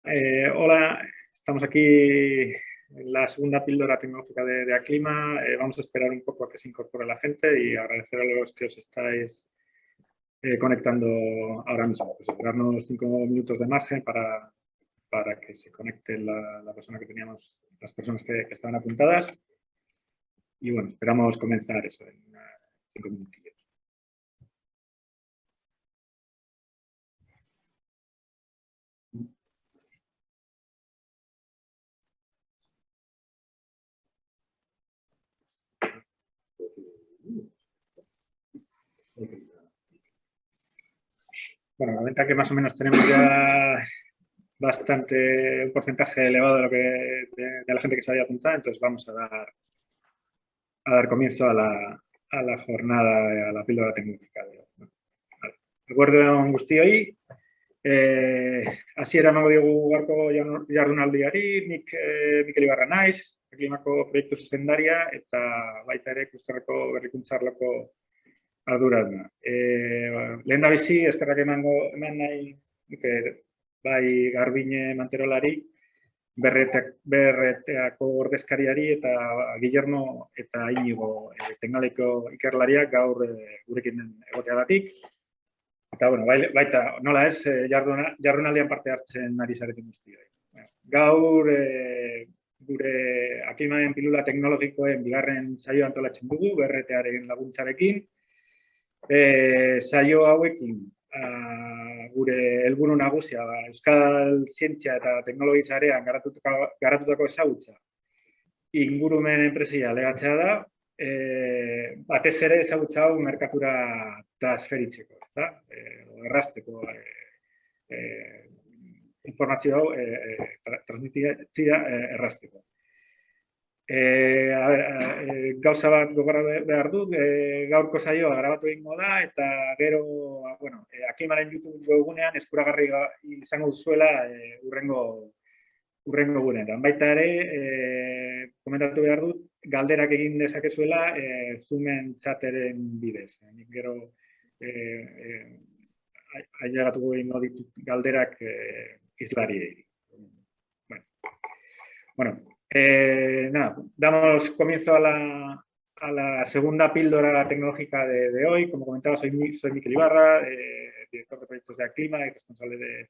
Hola, estamos aquí en la segunda píldora tecnológica de Aclima. Vamos a esperar un poco a que se incorpore la gente y agradecer a los que os estáis conectando ahora mismo. Pues esperarnos 5 minutos de margen para que se conecte la persona que teníamos, las personas que estaban apuntadas. Y bueno, esperamos comenzar eso en 5 minutillos. Bueno, la venta que más o menos tenemos ya un porcentaje elevado de la gente que se había apuntado, entonces vamos a dar comienzo a la jornada, a la píldora tecnológica. Vale. Eguerdi guztioi, hasiera emango diogu gaurko jardunaldiari, Mikel Ibarra naiz, Aklimako proiektu zuzendaria eta baita ere klusterreko berrikuntza arloko arduraduna. Lehendabizi eskerrak eman nahi bai Garbine Manterolari, berreteako ordezkariari eta Guillermo eta Inigo teknologiko ikerlariak gaur gurekin egoteagatik. Eta, bueno, baita, nola ez, jardunaldian parte hartzen ari zareten guztioi. Gaur, gure Aklimaren pilula teknologikoen bigarren saio antolatzen dugu, berretearen laguntzarekin. Saio hauekin, gure helburu nagusia, Euskal Zientzia eta Teknologi Sarean garatutako ezagutza ingurumen enpresia legatzea da, batez ere ezagutza hau merkatura transferitzeko, ezta? Errazteko informazio hau transmititzea errazteko. Gauza bat gogorra behar dut, gaurko saioa grabatu egingo da, eta gero, bueno, Aklimaren YouTube webgunean eskuragarri izango duzuela urrengo gunetan. Baita ere, komentatu behar dut, galderak egin dezakezuela Zoomen txateren bidez. Nik gero ailegatuko egingo ditut galderak izlariei. Bueno, nada, damos comienzo a la segunda píldora tecnológica de hoy. Como comentaba, soy Mikel Ibarra, director de proyectos de Aclima y responsable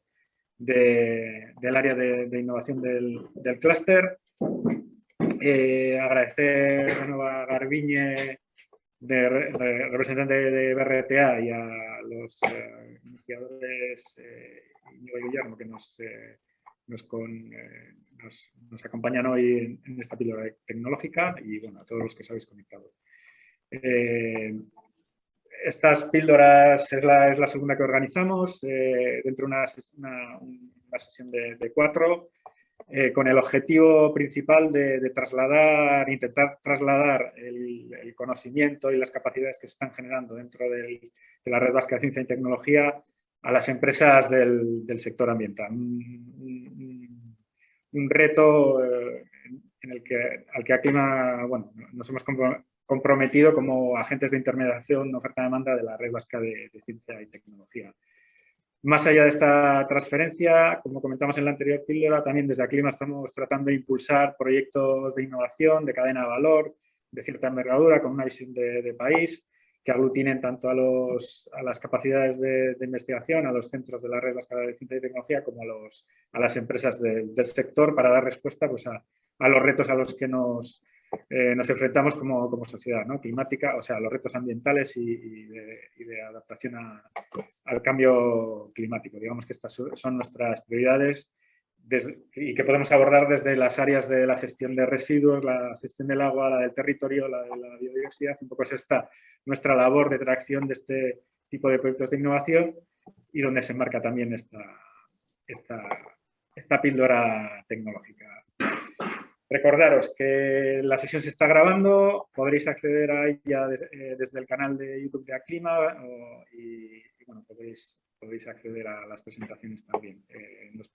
del área de innovación del clúster. Agradecer de nuevo a Garbiñe, representante de BRTA, y a los investigadores Íñigo y Guillermo que nos acompañan hoy en esta píldora tecnológica, y bueno, a todos los que os habéis conectado. Estas píldoras es la segunda que organizamos dentro de una sesión de 4, con el objetivo principal de intentar trasladar el conocimiento y las capacidades que se están generando dentro de la Red Vasca de Ciencia y Tecnología a las empresas del sector ambiental. Un reto al que Aclima, bueno, nos hemos comprometido como agentes de intermediación, oferta-demanda de la Red Vasca de Ciencia y Tecnología. Más allá de esta transferencia, como comentamos en la anterior píldora, también desde Aclima estamos tratando de impulsar proyectos de innovación, de cadena de valor, de cierta envergadura, con una visión de país, que aglutinen tanto a las capacidades de investigación, a los centros de la Red Vasca de Ciencia y Tecnología, como a las empresas del sector, para dar respuesta pues, a los retos a los que nos enfrentamos como sociedad, ¿no? Climática, o sea, los retos ambientales y de adaptación al cambio climático. Digamos que estas son nuestras prioridades y que podemos abordar desde las áreas de la gestión de residuos, la gestión del agua, la del territorio, la de la biodiversidad. Un poco es esta nuestra labor de tracción de este tipo de proyectos de innovación, y donde se enmarca también esta píldora tecnológica. Recordaros que la sesión se está grabando, podréis acceder a ella desde el canal de YouTube de Aclima, y bueno, podéis acceder a las presentaciones también en los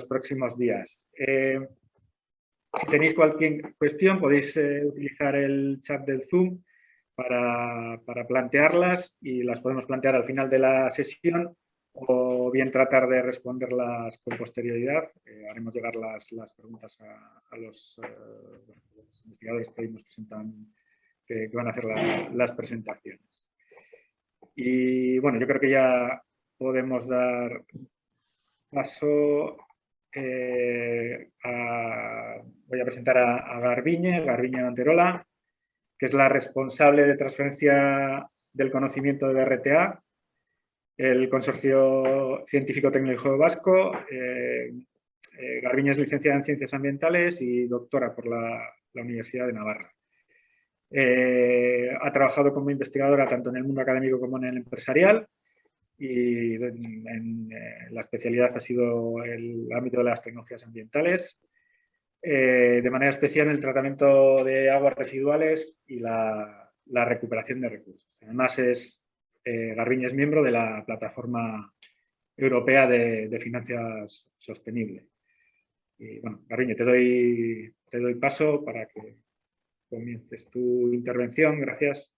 próximos días. Si tenéis cualquier cuestión, podéis utilizar el chat del Zoom para plantearlas, y las podemos plantear al final de la sesión, o bien tratar de responderlas con posterioridad. Haremos llegar las preguntas a los investigadores que hoy nos presentan, que van a hacer las presentaciones. Y bueno, yo creo que ya podemos dar paso. Voy a presentar a Garbiñe Manterola, que es la responsable de transferencia del conocimiento de BRTA, el Consorcio Científico Tecnológico Vasco. Garbiñe es licenciada en Ciencias Ambientales y doctora por la Universidad de Navarra. Ha trabajado como investigadora tanto en el mundo académico como en el empresarial, y la especialidad ha sido el ámbito de las tecnologías ambientales, de manera especial en el tratamiento de aguas residuales y la recuperación de recursos. Además, Garbiñe es miembro de la Plataforma Europea de Finanzas Sostenible. Y bueno, Garbiñe, te doy paso para que comiences tu intervención. Gracias.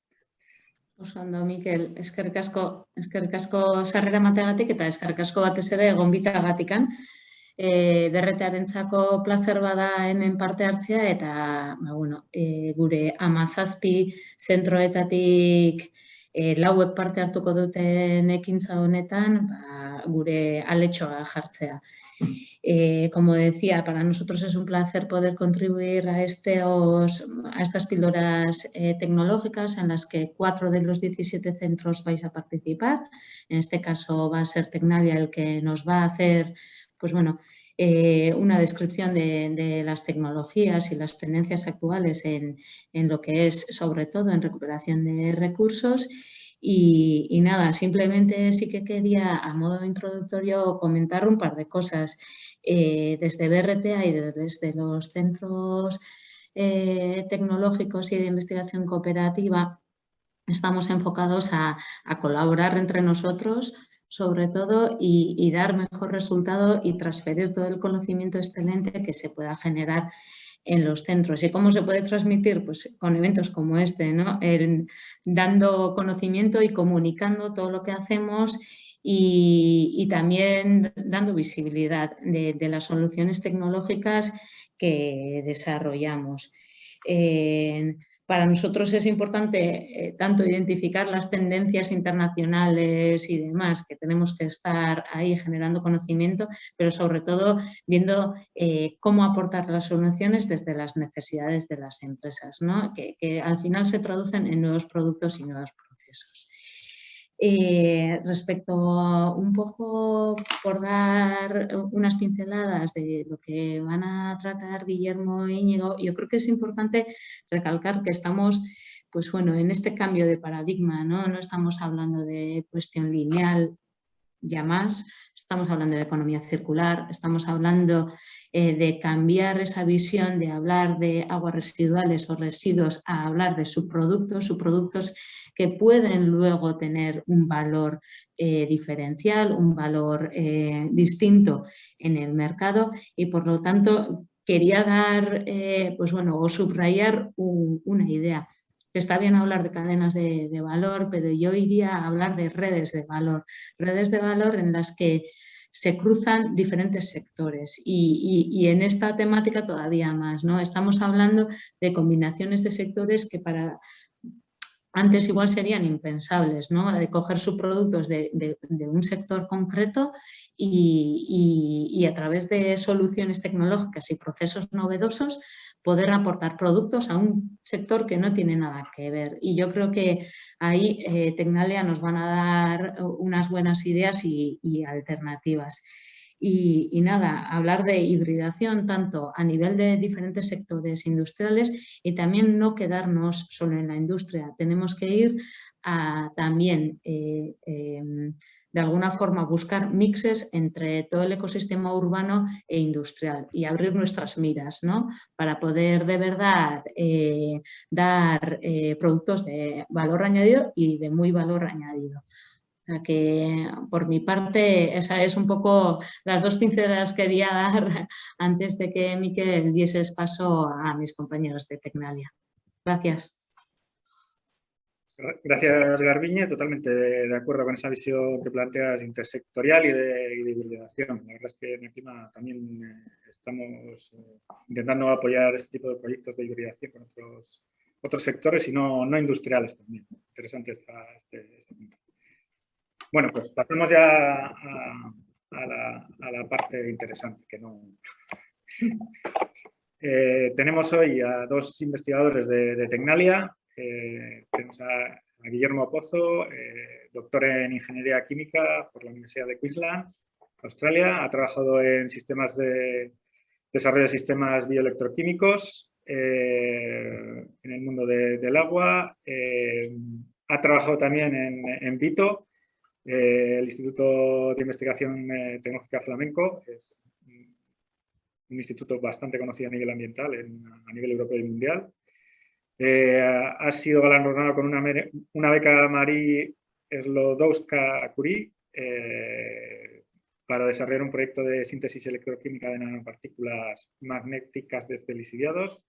Oso ondo, Mikel, eskerrik asko sarrera emateagatik eta eskerrik asko batez ere gonbitagatikan. BRTarentzako plazer bada hemen parte hartzea eta gure 17 zentroetatik lauek parte hartuko duten ekintza honetan gure aletxoa jartzea. Como decía, para nosotros es un placer poder contribuir a estas píldoras tecnológicas en las que 4 de los 17 centros vais a participar. En este caso va a ser Tecnalia el que nos va a hacer una descripción de las tecnologías y las tendencias actuales en lo que es, sobre todo, en recuperación de recursos. Y nada, simplemente sí que quería, a modo introductorio, comentar un par de cosas. Desde BRTA y desde los centros tecnológicos y de investigación cooperativa estamos enfocados a colaborar entre nosotros, sobre todo, y dar mejor resultado y transferir todo el conocimiento excelente que se pueda generar en los centros. ¿Y cómo se puede transmitir? Pues con eventos como este, ¿no? Dando conocimiento y comunicando todo lo que hacemos y también dando visibilidad de las soluciones tecnológicas que desarrollamos. Para nosotros es importante tanto identificar las tendencias internacionales y demás, que tenemos que estar ahí generando conocimiento, pero sobre todo viendo cómo aportar las soluciones desde las necesidades de las empresas, ¿no? Que al final se traducen en nuevos productos y nuevos procesos. Respecto un poco por dar unas pinceladas de lo que van a tratar Guillermo e Íñigo, yo creo que es importante recalcar que estamos en este cambio de paradigma, ¿no? No estamos hablando de cuestión lineal ya más, estamos hablando de economía circular, estamos hablando de cambiar esa visión de hablar de aguas residuales o residuos a hablar de subproductos que pueden luego tener un valor diferencial, un valor distinto en el mercado y por lo tanto quería dar o subrayar una idea. Está bien hablar de cadenas de valor, pero yo iría a hablar de redes de valor en las que se cruzan diferentes sectores y en esta temática todavía más, ¿no? Estamos hablando de combinaciones de sectores que antes igual serían impensables, ¿no? De coger subproductos de un sector concreto y a través de soluciones tecnológicas y procesos novedosos poder aportar productos a un sector que no tiene nada que ver. Y yo creo que ahí Tecnalia nos van a dar unas buenas ideas y alternativas. Y nada, hablar de hibridación tanto a nivel de diferentes sectores industriales y también no quedarnos solo en la industria. Tenemos que ir a también de alguna forma buscar mixes entre todo el ecosistema urbano e industrial y abrir nuestras miras, ¿no? Para poder de verdad dar productos de valor añadido y de muy valor añadido. O sea que por mi parte esa es un poco las dos pinceladas que quería dar antes de que Mikel diese paso a mis compañeros de Tecnalia. Gracias. Gracias, Garbiñe. Totalmente de acuerdo con esa visión que planteas intersectorial y de hibridación. La verdad es que en el clima también estamos intentando apoyar este tipo de proyectos de hibridación con otros sectores y no industriales también. Interesante este punto. Bueno, pues pasemos ya a la parte interesante, que no... tenemos hoy a dos investigadores de Tecnalia. Tenemos a Guillermo Pozo, doctor en Ingeniería Química por la Universidad de Queensland, Australia. Ha trabajado en desarrollo de sistemas bioelectroquímicos en el mundo del agua. Ha trabajado también en VITO, el Instituto de Investigación Tecnológica Flamenco. Es un instituto bastante conocido a nivel ambiental, a nivel europeo y mundial. Ha sido galardonado con una beca Marie Sklodowska-Curie para desarrollar un proyecto de síntesis electroquímica de nanopartículas magnéticas desde lisiviados.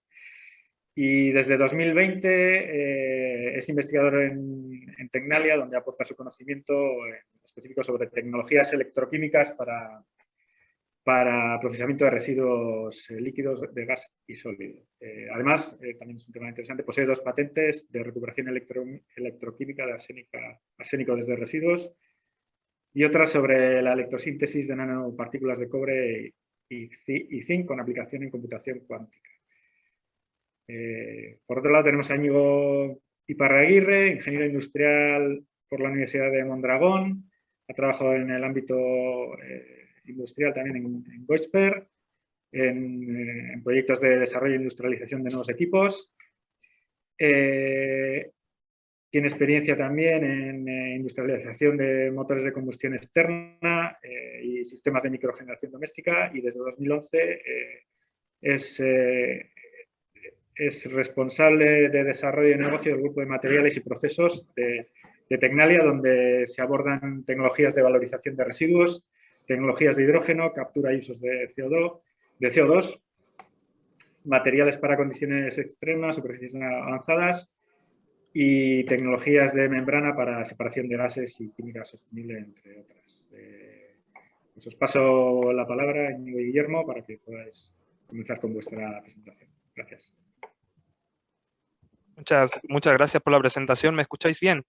Y desde 2020 es investigador en Tecnalia, donde aporta su conocimiento específico sobre tecnologías electroquímicas para procesamiento de residuos líquidos de gas y sólido. Además, también es un tema interesante, posee 2 patentes de recuperación electroquímica de arsénico desde residuos y otra sobre la electrosíntesis de nanopartículas de cobre y zinc con aplicación en computación cuántica. Por otro lado, tenemos a Íñigo Iparraguirre, ingeniero industrial por la Universidad de Mondragón. Ha trabajado en el ámbito industrial también en Goisper, en proyectos de desarrollo e industrialización de nuevos equipos. Tiene experiencia también en industrialización de motores de combustión externa y sistemas de microgeneración doméstica, y desde 2011 es responsable de desarrollo de negocio del grupo de materiales y procesos de Tecnalia, donde se abordan tecnologías de valorización de residuos, tecnologías de hidrógeno, captura y usos de CO2, materiales para condiciones extremas, superficies avanzadas y tecnologías de membrana para separación de gases y química sostenible, entre otras. Pues os paso la palabra, Íñigo y Guillermo, para que podáis comenzar con vuestra presentación. Gracias. Muchas gracias por la presentación. ¿Me escucháis bien?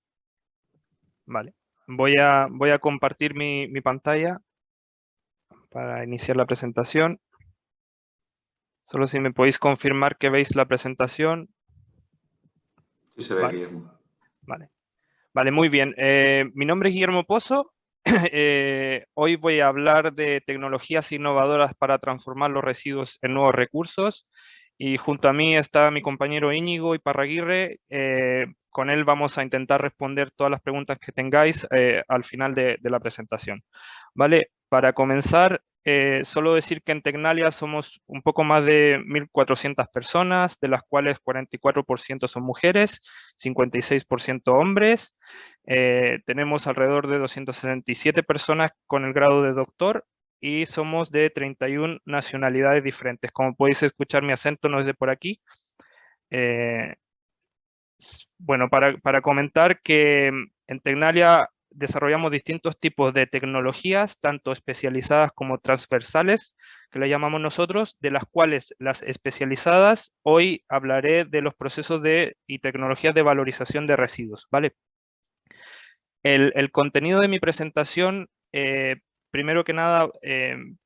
Vale. Voy a compartir mi pantalla para iniciar la presentación. Solo si me podéis confirmar que veis la presentación. Sí, se ve, ¿vale? Guillermo. Vale, muy bien. Mi nombre es Guillermo Pozo. Hoy voy a hablar de tecnologías innovadoras para transformar los residuos en nuevos recursos. Y junto a mí está mi compañero Íñigo Iparraguirre. Con él vamos a intentar responder todas las preguntas que tengáis al final de la presentación. Vale, para comenzar, solo decir que en Tecnalia somos un poco más de 1.400 personas, de las cuales 44% son mujeres, 56% hombres. Tenemos alrededor de 267 personas con el grado de doctor y somos de 31 nacionalidades diferentes. Como podéis escuchar, mi acento no es de por aquí. Bueno, para comentar que en Tecnalia desarrollamos distintos tipos de tecnologías, tanto especializadas como transversales, que le llamamos nosotros, de las cuales las especializadas, hoy hablaré de los procesos y tecnologías de valorización de residuos, ¿vale? El contenido de mi presentación, primero que nada,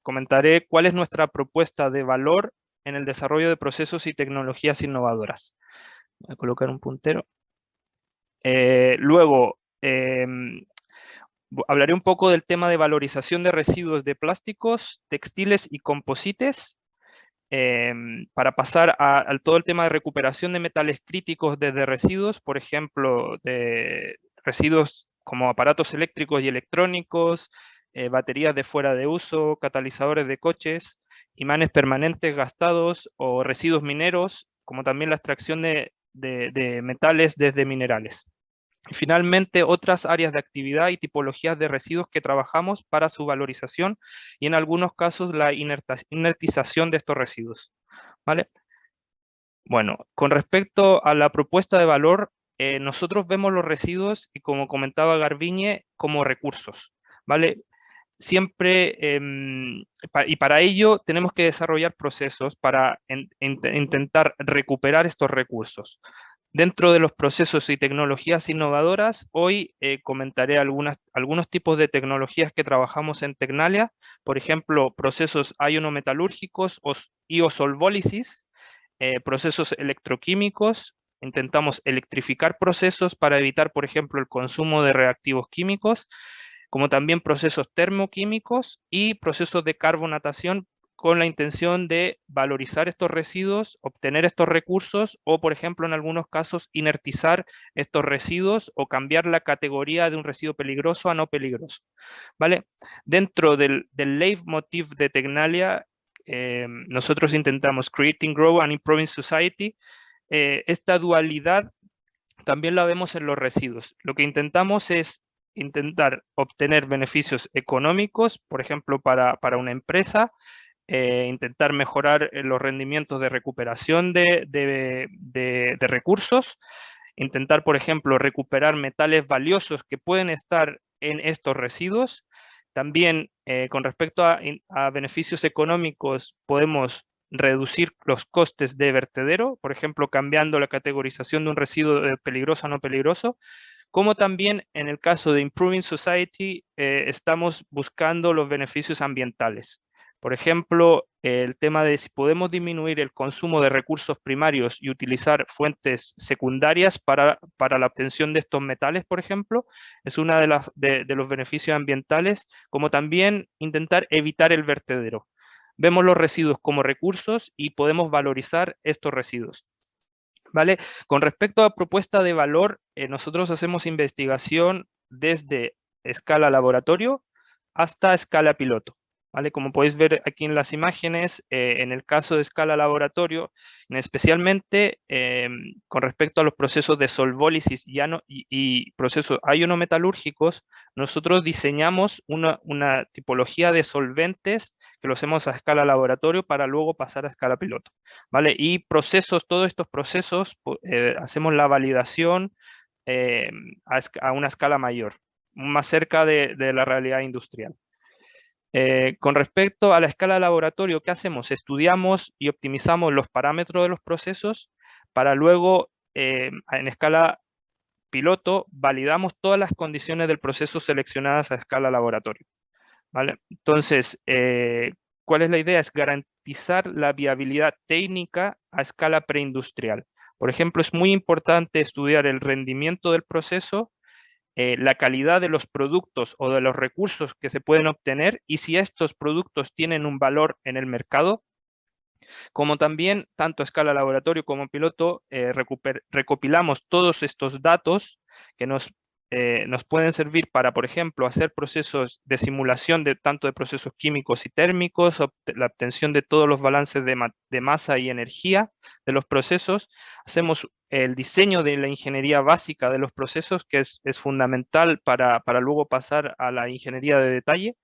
comentaré cuál es nuestra propuesta de valor en el desarrollo de procesos y tecnologías innovadoras. Voy a colocar un puntero. Luego, hablaré un poco del tema de valorización de residuos de plásticos, textiles y composites, para pasar al todo el tema de recuperación de metales críticos desde residuos, por ejemplo, de residuos como aparatos eléctricos y electrónicos, baterías de fuera de uso, catalizadores de coches, imanes permanentes gastados o residuos mineros, como también la extracción de metales desde minerales. Y finalmente, otras áreas de actividad y tipologías de residuos que trabajamos para su valorización y en algunos casos la inertización de estos residuos. ¿Vale? Bueno, con respecto a la propuesta de valor, nosotros vemos los residuos, y como comentaba Garbiñe, como recursos, ¿vale? Siempre, y para ello tenemos que desarrollar procesos para intentar recuperar estos recursos. Dentro de los procesos y tecnologías innovadoras, hoy comentaré algunos tipos de tecnologías que trabajamos en Tecnalia, por ejemplo, procesos ionometalúrgicos y solvólisis, procesos electroquímicos. Intentamos electrificar procesos para evitar, por ejemplo, el consumo de reactivos químicos, como también procesos termoquímicos y procesos de carbonatación con la intención de valorizar estos residuos, obtener estos recursos o, por ejemplo, en algunos casos, inertizar estos residuos o cambiar la categoría de un residuo peligroso a no peligroso, ¿vale? Dentro del leitmotiv de Tecnalia, nosotros intentamos Creating, Grow and Improving Society. Esta dualidad también la vemos en los residuos. Lo que intentamos es intentar obtener beneficios económicos, por ejemplo, para una empresa, intentar mejorar los rendimientos de recuperación de recursos, intentar, por ejemplo, recuperar metales valiosos que pueden estar en estos residuos. También, con respecto a beneficios económicos, podemos reducir los costes de vertedero, por ejemplo, cambiando la categorización de un residuo de peligroso a no peligroso, como también en el caso de Improving Society, estamos buscando los beneficios ambientales. Por ejemplo, el tema de si podemos disminuir el consumo de recursos primarios y utilizar fuentes secundarias para la obtención de estos metales, por ejemplo, es uno de los beneficios ambientales, como también intentar evitar el vertedero. Vemos los residuos como recursos y podemos valorizar estos residuos, ¿vale? Con respecto a propuesta de valor, nosotros hacemos investigación desde escala laboratorio hasta escala piloto, ¿vale? Como podéis ver aquí en las imágenes, en el caso de escala laboratorio, especialmente con respecto a los procesos de solvólisis y procesos ionometalúrgicos, nosotros diseñamos una tipología de solventes que lo hacemos a escala laboratorio para luego pasar a escala piloto, ¿vale? Y todos estos procesos, hacemos la validación a una escala mayor, más cerca de la realidad industrial. Con respecto a la escala de laboratorio, ¿qué hacemos? Estudiamos y optimizamos los parámetros de los procesos para luego, en escala piloto, validamos todas las condiciones del proceso seleccionadas a escala laboratorio, ¿vale? Entonces, ¿cuál es la idea? Es garantizar la viabilidad técnica a escala preindustrial. Por ejemplo, es muy importante estudiar el rendimiento del proceso, la calidad de los productos o de los recursos que se pueden obtener y si estos productos tienen un valor en el mercado, como también, tanto a escala laboratorio como piloto, recopilamos todos estos datos que nos pueden servir para, por ejemplo, hacer procesos de simulación tanto de procesos químicos y térmicos, la obtención de todos los balances de masa y energía de los procesos. Hacemos el diseño de la ingeniería básica de los procesos, que es fundamental para luego pasar a la ingeniería de detalle.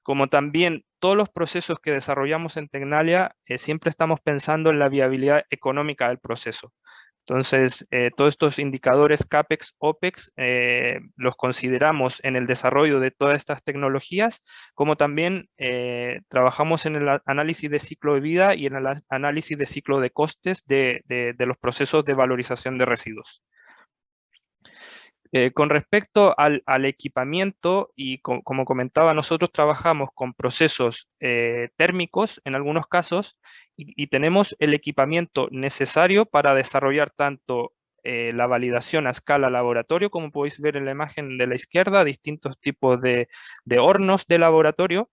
Como también todos los procesos que desarrollamos en Tecnalia, siempre estamos pensando en la viabilidad económica del proceso. Entonces, todos estos indicadores CAPEX, OPEX, los consideramos en el desarrollo de todas estas tecnologías, como también trabajamos en el análisis de ciclo de vida y en el análisis de ciclo de costes de los procesos de valorización de residuos. Con respecto al equipamiento, y como comentaba, nosotros trabajamos con procesos térmicos en algunos casos y tenemos el equipamiento necesario para desarrollar tanto la validación a escala laboratorio, como podéis ver en la imagen de la izquierda, distintos tipos de hornos de laboratorio,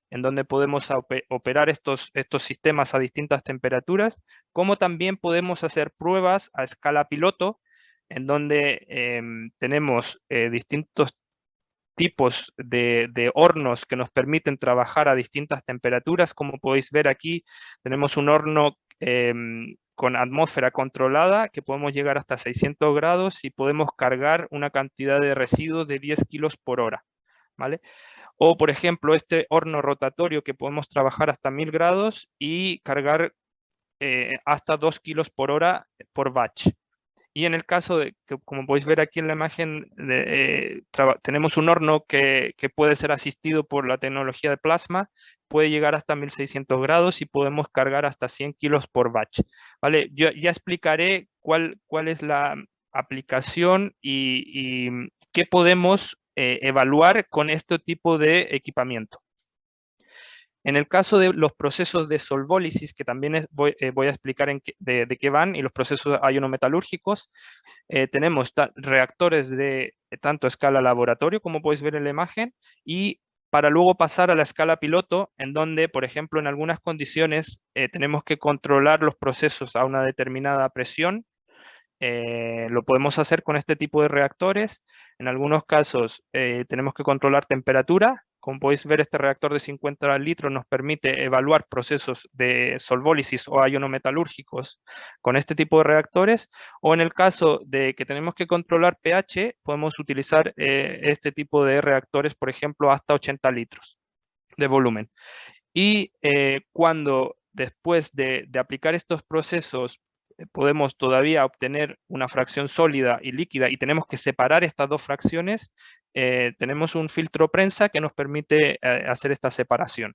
en donde podemos operar estos sistemas a distintas temperaturas, como también podemos hacer pruebas a escala piloto, en donde tenemos distintos tipos de hornos que nos permiten trabajar a distintas temperaturas. Como podéis ver aquí, tenemos un horno con atmósfera controlada que podemos llegar hasta 600 grados y podemos cargar una cantidad de residuos de 10 kilos por hora, ¿vale? O, por ejemplo, este horno rotatorio que podemos trabajar hasta 1000 grados y cargar hasta 2 kilos por hora por batch. Y en el caso de que, como podéis ver aquí en la imagen, tenemos un horno que puede ser asistido por la tecnología de plasma, puede llegar hasta 1600 grados y podemos cargar hasta 100 kilos por batch. ¿Vale? Yo ya explicaré cuál es la aplicación y qué podemos evaluar con este tipo de equipamiento. En el caso de los procesos de solvólisis, que también voy a explicar de qué van, y los procesos ionometalúrgicos, tenemos reactores de tanto escala laboratorio, como podéis ver en la imagen, y para luego pasar a la escala piloto, en donde, por ejemplo, en algunas condiciones tenemos que controlar los procesos a una determinada presión. Lo podemos hacer con este tipo de reactores. En algunos casos tenemos que controlar temperatura. Como podéis ver, este reactor de 50 litros nos permite evaluar procesos de solvólisis o ionometalúrgicos con este tipo de reactores. O en el caso de que tenemos que controlar pH, podemos utilizar este tipo de reactores, por ejemplo, hasta 80 litros de volumen. Y cuando después de aplicar estos procesos podemos todavía obtener una fracción sólida y líquida y tenemos que separar estas dos fracciones, tenemos un filtro prensa que nos permite hacer esta separación.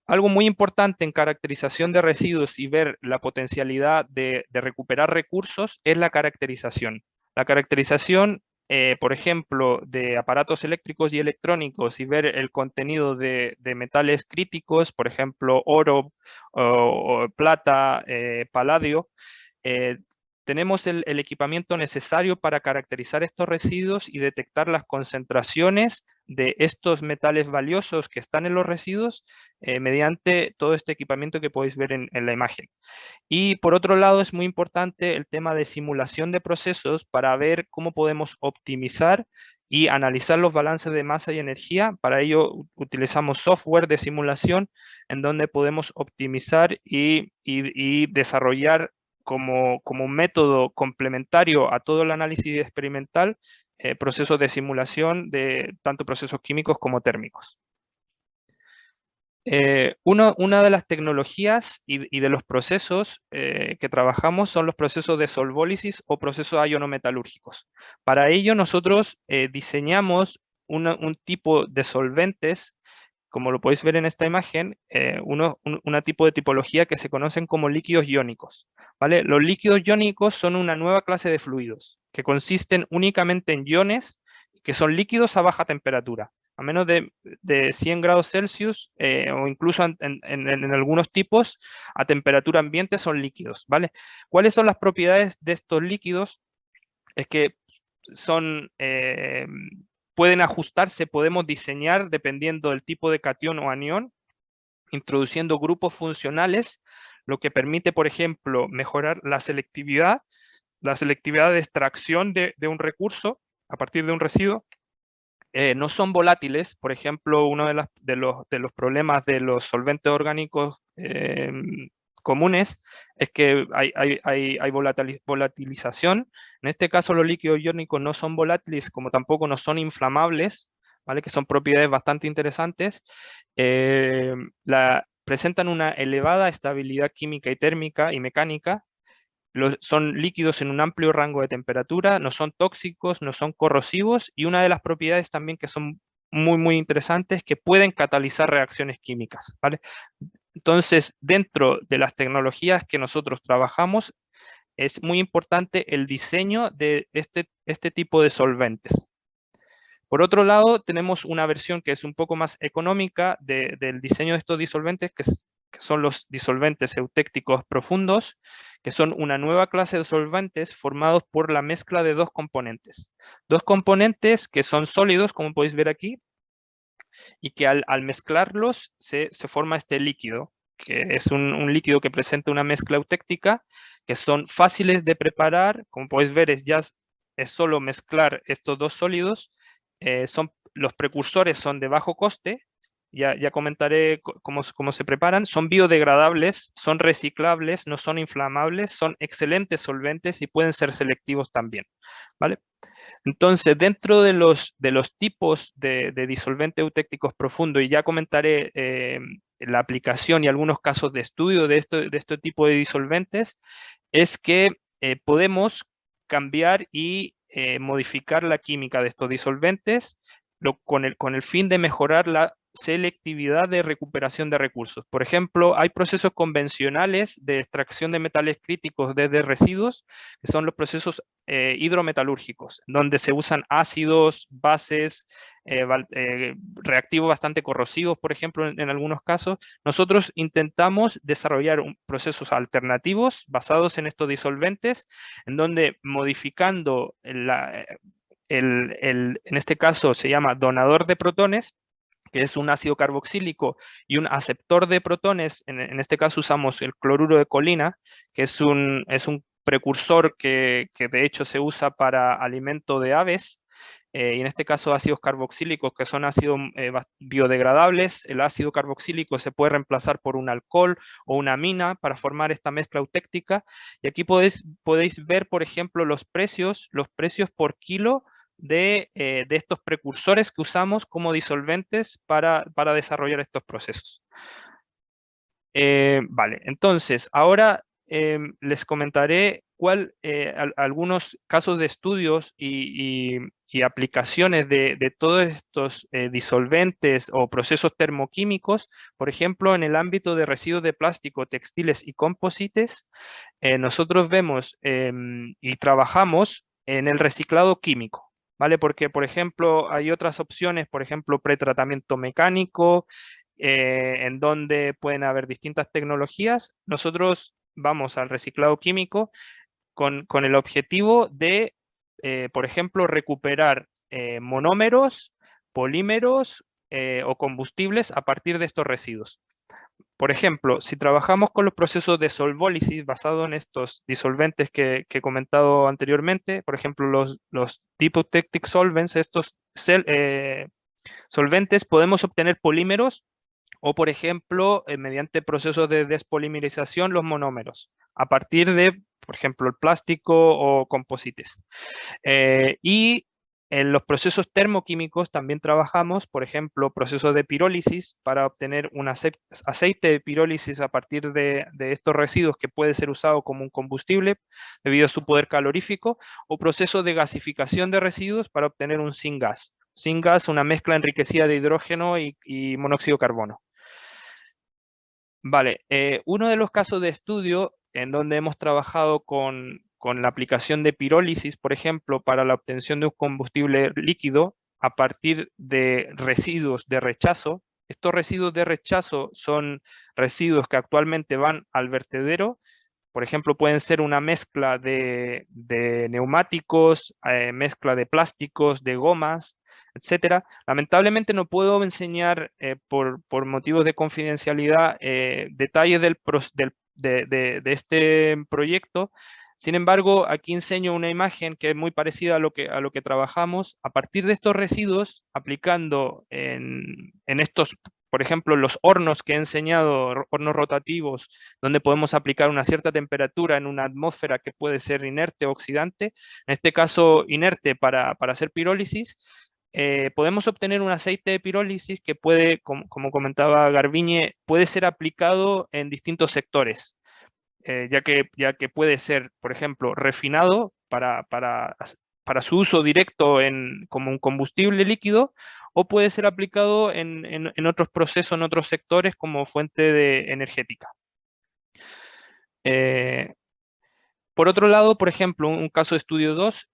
Algo muy importante en caracterización de residuos y ver la potencialidad de recuperar recursos es la caracterización. La caracterización, por ejemplo, de aparatos eléctricos y electrónicos y ver el contenido de metales críticos, por ejemplo, oro, o plata, paladio, tenemos el equipamiento necesario para caracterizar estos residuos y detectar las concentraciones de estos metales valiosos que están en los residuos mediante todo este equipamiento que podéis ver en la imagen. Y por otro lado es muy importante el tema de simulación de procesos para ver cómo podemos optimizar y analizar los balances de masa y energía. Para ello utilizamos software de simulación en donde podemos optimizar y desarrollar como un método complementario a todo el análisis experimental, procesos de simulación de tanto procesos químicos como térmicos. Una de las tecnologías y de los procesos que trabajamos son los procesos de solvólisis o procesos ionometalúrgicos. Para ello nosotros diseñamos un tipo de solventes, como lo podéis ver en esta imagen, una tipo de tipología que se conocen como líquidos iónicos, ¿vale? Los líquidos iónicos son una nueva clase de fluidos que consisten únicamente en iones que son líquidos a baja temperatura. A menos de 100 grados Celsius o incluso en algunos tipos a temperatura ambiente son líquidos, ¿vale? ¿Cuáles son las propiedades de estos líquidos? Es que pueden ajustarse, podemos diseñar dependiendo del tipo de catión o anión, introduciendo grupos funcionales, lo que permite, por ejemplo, mejorar la selectividad de extracción de un recurso a partir de un residuo. No son volátiles, por ejemplo, uno de los problemas de los solventes orgánicos comunes es que hay volatilización. En este caso los líquidos iónicos no son volátiles, como tampoco no son inflamables, ¿vale? Que son propiedades bastante interesantes. Presentan una elevada estabilidad química y térmica y mecánica. Son líquidos en un amplio rango de temperatura, no son tóxicos, no son corrosivos, y una de las propiedades también que son muy interesantes es que pueden catalizar reacciones químicas, ¿vale? Entonces, dentro de las tecnologías que nosotros trabajamos, es muy importante el diseño de este tipo de solventes. Por otro lado, tenemos una versión que es un poco más económica del diseño de estos disolventes, que son los disolventes eutécticos profundos, que son una nueva clase de solventes formados por la mezcla de dos componentes. Dos componentes que son sólidos, como podéis ver aquí, y que al mezclarlos se forma este líquido, que es un líquido que presenta una mezcla eutéctica, que son fáciles de preparar. Como podéis ver, es solo mezclar estos dos sólidos. Los precursores son de bajo coste, ya comentaré cómo se preparan. Son biodegradables, son reciclables, no son inflamables, son excelentes solventes y pueden ser selectivos también, ¿vale? Entonces, dentro de los tipos de disolvente eutécticos profundo, y ya comentaré la aplicación y algunos casos de estudio de este tipo de disolventes es que podemos cambiar y modificar la química de estos disolventes con el fin de mejorar la selectividad de recuperación de recursos. Por ejemplo, hay procesos convencionales de extracción de metales críticos desde residuos, que son los procesos hidrometalúrgicos, donde se usan ácidos, bases, reactivos bastante corrosivos, por ejemplo, en algunos casos. Nosotros intentamos desarrollar procesos alternativos basados en estos disolventes, en donde modificando en este caso se llama donador de protones, que es un ácido carboxílico, y un aceptor de protones, en este caso usamos el cloruro de colina, que es un precursor que de hecho se usa para alimento de aves, y en este caso ácidos carboxílicos, que son ácidos biodegradables. El ácido carboxílico se puede reemplazar por un alcohol o una amina para formar esta mezcla eutéctica, y aquí podéis ver, por ejemplo, los precios por kilo de estos precursores que usamos como disolventes para desarrollar estos procesos. Vale, entonces, ahora les comentaré algunos casos de estudios y aplicaciones de todos estos disolventes o procesos termoquímicos, por ejemplo, en el ámbito de residuos de plástico, textiles y composites. Nosotros vemos y trabajamos en el reciclado químico, ¿vale? Porque, por ejemplo, hay otras opciones, por ejemplo, pretratamiento mecánico, en donde pueden haber distintas tecnologías. Nosotros vamos al reciclado químico con el objetivo de, por ejemplo, recuperar monómeros, polímeros o combustibles a partir de estos residuos. Por ejemplo, si trabajamos con los procesos de solvólisis basados en estos disolventes que he comentado anteriormente, por ejemplo, los deep eutectic solvents, estos solventes, podemos obtener polímeros o, por ejemplo, mediante procesos de despolimerización, los monómeros, a partir de, por ejemplo, el plástico o composites. Y en los procesos termoquímicos también trabajamos, por ejemplo, procesos de pirólisis para obtener un aceite de pirólisis a partir de estos residuos, que puede ser usado como un combustible debido a su poder calorífico, o procesos de gasificación de residuos para obtener un syngas. Syngas, una mezcla enriquecida de hidrógeno y monóxido de carbono. Vale, uno de los casos de estudio en donde hemos trabajado con la aplicación de pirólisis, por ejemplo, para la obtención de un combustible líquido a partir de residuos de rechazo. Estos residuos de rechazo son residuos que actualmente van al vertedero. Por ejemplo, pueden ser una mezcla de neumáticos, mezcla de plásticos, de gomas, etcétera. Lamentablemente no puedo enseñar por motivos de confidencialidad detalles de este proyecto. Sin embargo, aquí enseño una imagen que es muy parecida a lo que trabajamos a partir de estos residuos, aplicando en estos, por ejemplo, los hornos que he enseñado, hornos rotativos, donde podemos aplicar una cierta temperatura en una atmósfera que puede ser inerte o oxidante, en este caso inerte para hacer pirólisis. Podemos obtener un aceite de pirólisis que puede, como comentaba Garbiñe, puede ser aplicado en distintos sectores, ya que puede ser, por ejemplo, refinado para su uso directo como un combustible líquido, o puede ser aplicado en otros procesos, en otros sectores como fuente energética. Por otro lado, por ejemplo, un caso de estudio 2,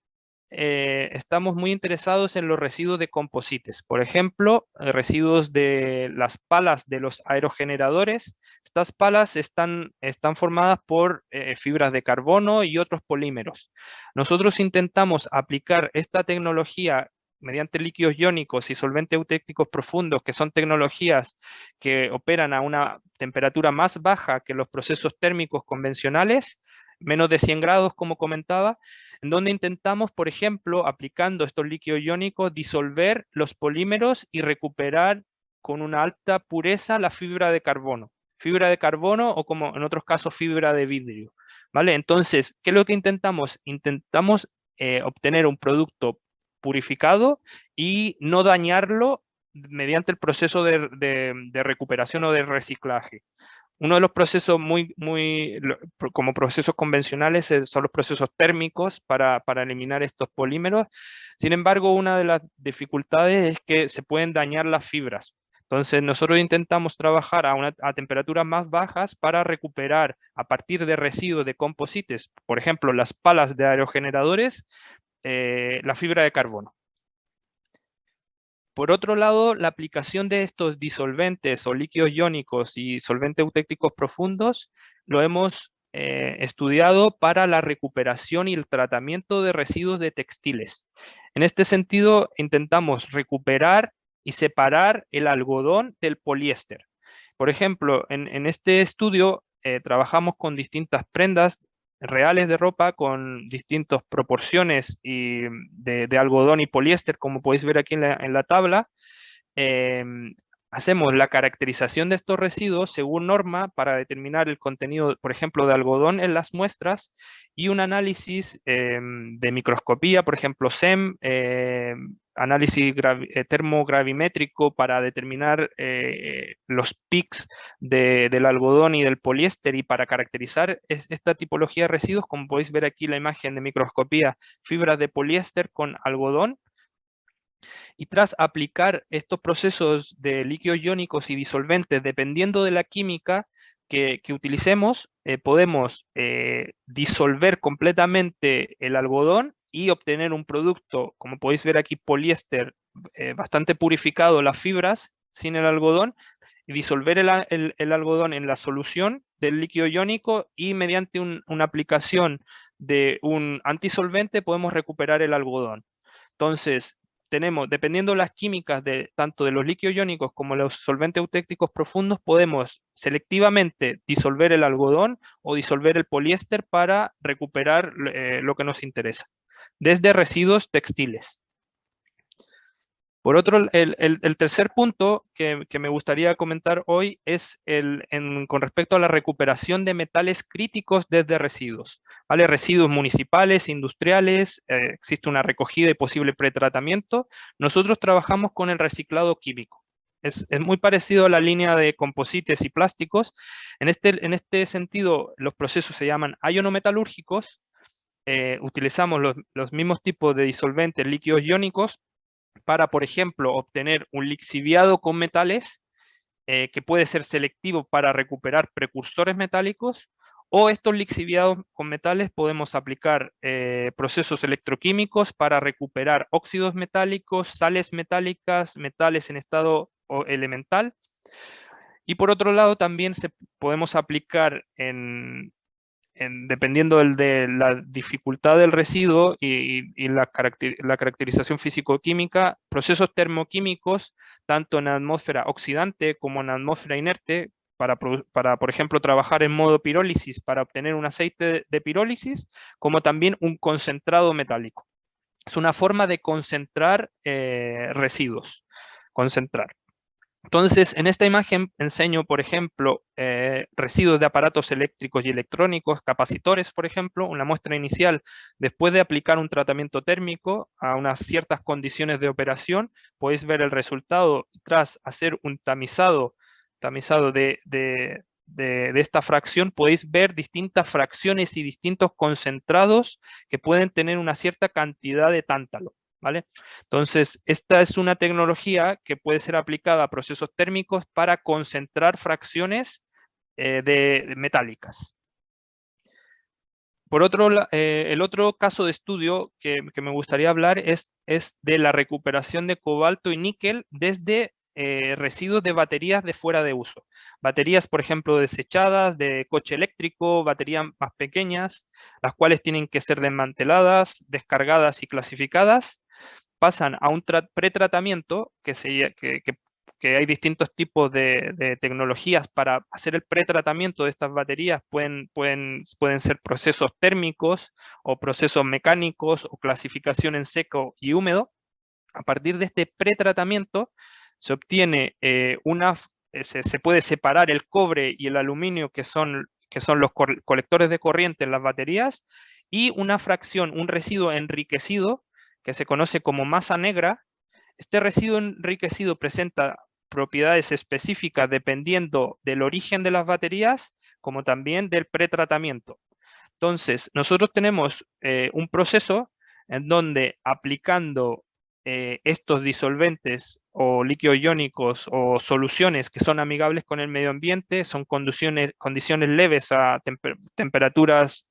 estamos muy interesados en los residuos de composites. Por ejemplo, residuos de las palas de los aerogeneradores. Estas palas están formadas por fibras de carbono y otros polímeros. Nosotros intentamos aplicar esta tecnología mediante líquidos iónicos y solventes eutécticos profundos, que son tecnologías que operan a una temperatura más baja que los procesos térmicos convencionales, menos de 100 grados, como comentaba, en donde intentamos, por ejemplo, aplicando estos líquidos iónicos, disolver los polímeros y recuperar con una alta pureza la fibra de carbono. Fibra de carbono o, como en otros casos, fibra de vidrio, ¿vale? Entonces, ¿qué es lo que intentamos? Intentamos obtener un producto purificado y no dañarlo mediante el proceso de recuperación o de reciclaje. Uno de los procesos como procesos convencionales son los procesos térmicos para eliminar estos polímeros. Sin embargo, una de las dificultades es que se pueden dañar las fibras. Entonces, nosotros intentamos trabajar a temperaturas más bajas para recuperar a partir de residuos de composites, por ejemplo, las palas de aerogeneradores, la fibra de carbono. Por otro lado, la aplicación de estos disolventes o líquidos iónicos y solventes eutécticos profundos lo hemos estudiado para la recuperación y el tratamiento de residuos de textiles. En este sentido, intentamos recuperar y separar el algodón del poliéster. Por ejemplo, en este estudio trabajamos con distintas prendas reales de ropa con distintas proporciones de algodón y poliéster, como podéis ver aquí en la tabla. Hacemos la caracterización de estos residuos según norma para determinar el contenido, por ejemplo, de algodón en las muestras y un análisis de microscopía, por ejemplo, SEM, análisis termogravimétrico para determinar los peaks del algodón y del poliéster y para caracterizar esta tipología de residuos, como podéis ver aquí la imagen de microscopía, fibras de poliéster con algodón. Y tras aplicar estos procesos de líquidos iónicos y disolventes, dependiendo de la química que utilicemos, podemos disolver completamente el algodón y obtener un producto, como podéis ver aquí, poliéster bastante purificado, las fibras sin el algodón, y disolver el algodón en la solución del líquido iónico y mediante una aplicación de un antisolvente podemos recuperar el algodón. Entonces, tenemos, dependiendo de las químicas tanto de los líquidos iónicos como los solventes eutécticos profundos, podemos selectivamente disolver el algodón o disolver el poliéster para recuperar lo que nos interesa, desde residuos textiles. Por otro, el tercer punto que me gustaría comentar hoy es con respecto a la recuperación de metales críticos desde residuos. ¿Vale? Residuos municipales, industriales, existe una recogida y posible pretratamiento. Nosotros trabajamos con el reciclado químico. Es muy parecido a la línea de composites y plásticos. En este sentido, los procesos se llaman ionometalúrgicos. Utilizamos los mismos tipos de disolventes líquidos iónicos para, por ejemplo, obtener un lixiviado con metales que puede ser selectivo para recuperar precursores metálicos, o estos lixiviados con metales podemos aplicar procesos electroquímicos para recuperar óxidos metálicos, sales metálicas, metales en estado elemental. Y por otro lado también podemos aplicar dependiendo de la dificultad del residuo y la caracterización físico-química, procesos termoquímicos, tanto en la atmósfera oxidante como en la atmósfera inerte, para, por ejemplo, trabajar en modo pirólisis para obtener un aceite de pirólisis, como también un concentrado metálico. Es una forma de concentrar residuos, concentrar. Entonces, en esta imagen enseño, por ejemplo, residuos de aparatos eléctricos y electrónicos, capacitores, por ejemplo, una muestra inicial después de aplicar un tratamiento térmico a unas ciertas condiciones de operación. Podéis ver el resultado tras hacer un tamizado de esta fracción. Podéis ver distintas fracciones y distintos concentrados que pueden tener una cierta cantidad de tántalo. ¿Vale? Entonces, esta es una tecnología que puede ser aplicada a procesos térmicos para concentrar fracciones metálicas. Por otro, el otro caso de estudio que me gustaría hablar es de la recuperación de cobalto y níquel desde residuos de baterías de fuera de uso. Baterías, por ejemplo, desechadas, de coche eléctrico, baterías más pequeñas, las cuales tienen que ser desmanteladas, descargadas y clasificadas. Pasan a un pretratamiento, que hay distintos tipos de tecnologías para hacer el pretratamiento de estas baterías. Pueden ser procesos térmicos o procesos mecánicos o clasificación en seco y húmedo. A partir de este pretratamiento se obtiene se puede separar el cobre y el aluminio, que son los colectores de corriente en las baterías, y una fracción, un residuo enriquecido, que se conoce como masa negra, Este residuo enriquecido presenta propiedades específicas dependiendo del origen de las baterías, como también del pretratamiento. Entonces, nosotros tenemos un proceso en donde aplicando estos disolventes o líquidos iónicos o soluciones que son amigables con el medio ambiente, son condiciones leves a temperaturas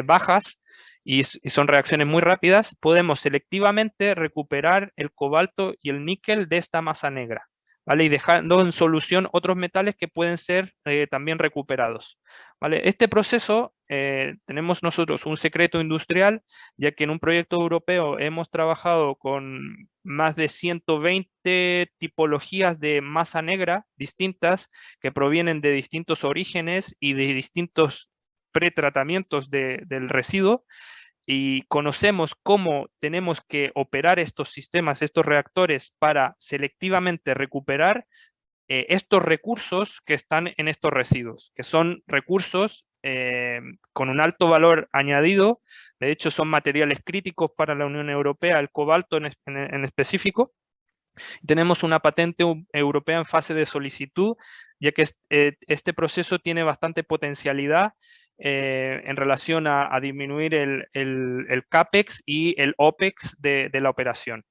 bajas y son reacciones muy rápidas, podemos selectivamente recuperar el cobalto y el níquel de esta masa negra, ¿vale? Y dejando en solución otros metales que pueden ser también recuperados, ¿vale? Este proceso tenemos nosotros un secreto industrial, ya que en un proyecto europeo hemos trabajado con más de 120 tipologías de masa negra distintas que provienen de distintos orígenes y de distintos pretratamientos del residuo, y conocemos cómo tenemos que operar estos sistemas, estos reactores, para selectivamente recuperar estos recursos que están en estos residuos, que son recursos con un alto valor añadido. De hecho, son materiales críticos para la Unión Europea, el cobalto en específico. Tenemos una patente europea en fase de solicitud, ya que este proceso tiene bastante potencialidad en relación a disminuir el CAPEX y el OPEX de la operación.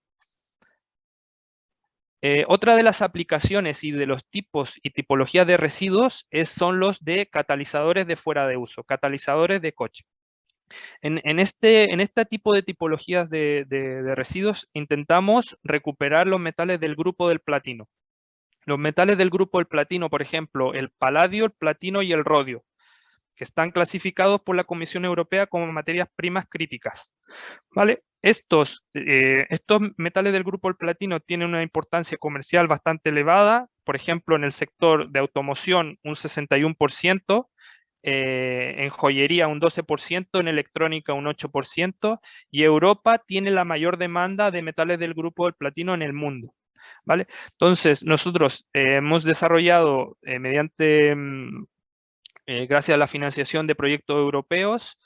Otra de las aplicaciones y de los tipos y tipologías de residuos son los de catalizadores de fuera de uso, catalizadores de coche. En este tipo de tipologías de residuos intentamos recuperar los metales del grupo del platino. Los metales del grupo del platino, por ejemplo, el paladio, el platino y el rodio, que están clasificados por la Comisión Europea como materias primas críticas, ¿vale? Estos metales del grupo del platino tienen una importancia comercial bastante elevada, por ejemplo, en el sector de automoción un 61%, en joyería un 12%, en electrónica un 8%, y Europa tiene la mayor demanda de metales del grupo del platino en el mundo, ¿vale? Entonces, nosotros hemos desarrollado mediante gracias a la financiación de proyectos europeos,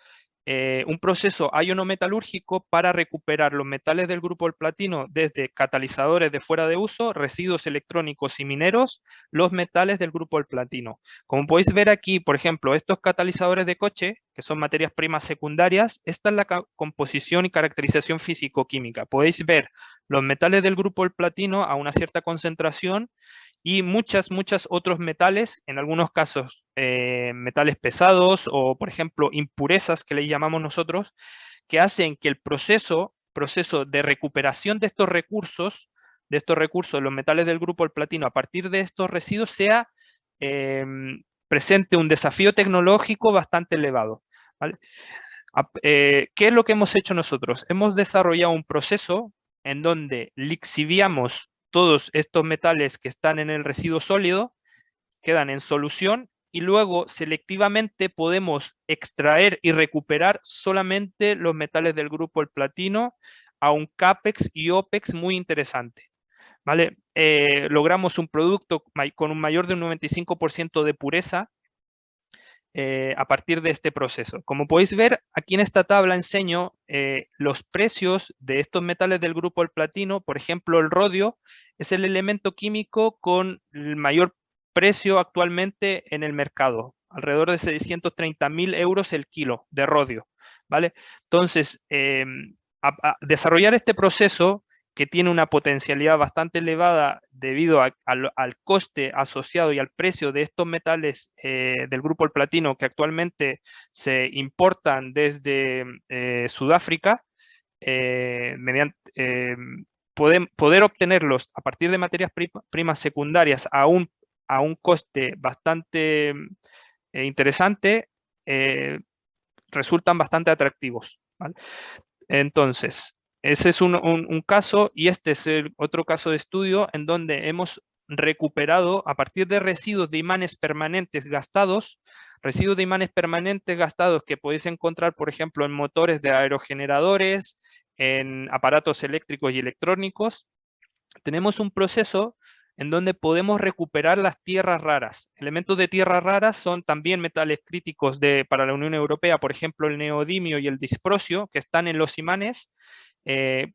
un proceso ionometalúrgico para recuperar los metales del grupo del platino desde catalizadores de fuera de uso, residuos electrónicos y mineros, los metales del grupo del platino. Como podéis ver aquí, por ejemplo, estos catalizadores de coche, que son materias primas secundarias, esta es la composición y caracterización físico-química. Podéis ver los metales del grupo del platino a una cierta concentración y muchos otros metales, en algunos casos metales pesados o, por ejemplo, impurezas que le llamamos nosotros, que hacen que el proceso de recuperación de estos recursos, los metales del grupo del platino, a partir de estos residuos, sea presente un desafío tecnológico bastante elevado, ¿vale? ¿Qué es lo que hemos hecho nosotros? Hemos desarrollado un proceso en donde lixiviamos todos estos metales que están en el residuo sólido, quedan en solución, y luego selectivamente podemos extraer y recuperar solamente los metales del grupo del platino a un CAPEX y OPEX muy interesante, ¿vale? Logramos un producto con un mayor de un 95% de pureza a partir de este proceso. Como podéis ver, aquí en esta tabla enseño los precios de estos metales del grupo del platino. Por ejemplo, el rodio es el elemento químico con el mayor precio actualmente en el mercado, alrededor de 630.000 euros el kilo de rodio, ¿vale? Entonces, desarrollar este proceso, que tiene una potencialidad bastante elevada debido al coste asociado y al precio de estos metales del grupo del platino, que actualmente se importan desde Sudáfrica, poder obtenerlos a partir de materias primas secundarias a un coste bastante interesante, resultan bastante atractivos, ¿vale? Entonces, ese es un caso, y este es el otro caso de estudio en donde hemos recuperado a partir de residuos de imanes permanentes gastados, que podéis encontrar, por ejemplo, en motores de aerogeneradores, en aparatos eléctricos y electrónicos. Tenemos un proceso en donde podemos recuperar las tierras raras. Elementos de tierras raras son también metales críticos para la Unión Europea, por ejemplo, el neodimio y el disprosio, que están en los imanes.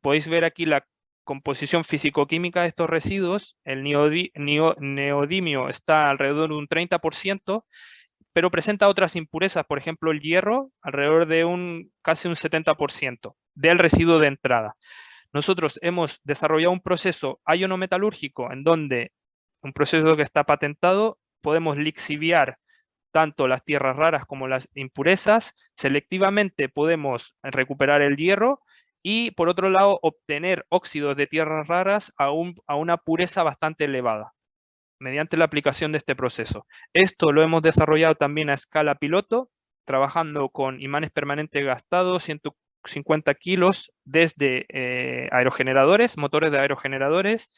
Podéis ver aquí composición físico-química de estos residuos, el neodimio está alrededor de un 30%, pero presenta otras impurezas, por ejemplo el hierro, alrededor de casi un 70% del residuo de entrada. Nosotros hemos desarrollado un proceso ionometalúrgico en donde, un proceso que está patentado, podemos lixiviar tanto las tierras raras como las impurezas, selectivamente podemos recuperar el hierro y por otro lado obtener óxidos de tierras raras a una pureza bastante elevada mediante la aplicación de este proceso. Esto lo hemos desarrollado también a escala piloto, trabajando con imanes permanentes gastados, 150 kilos desde aerogeneradores, motores de aerogeneradores,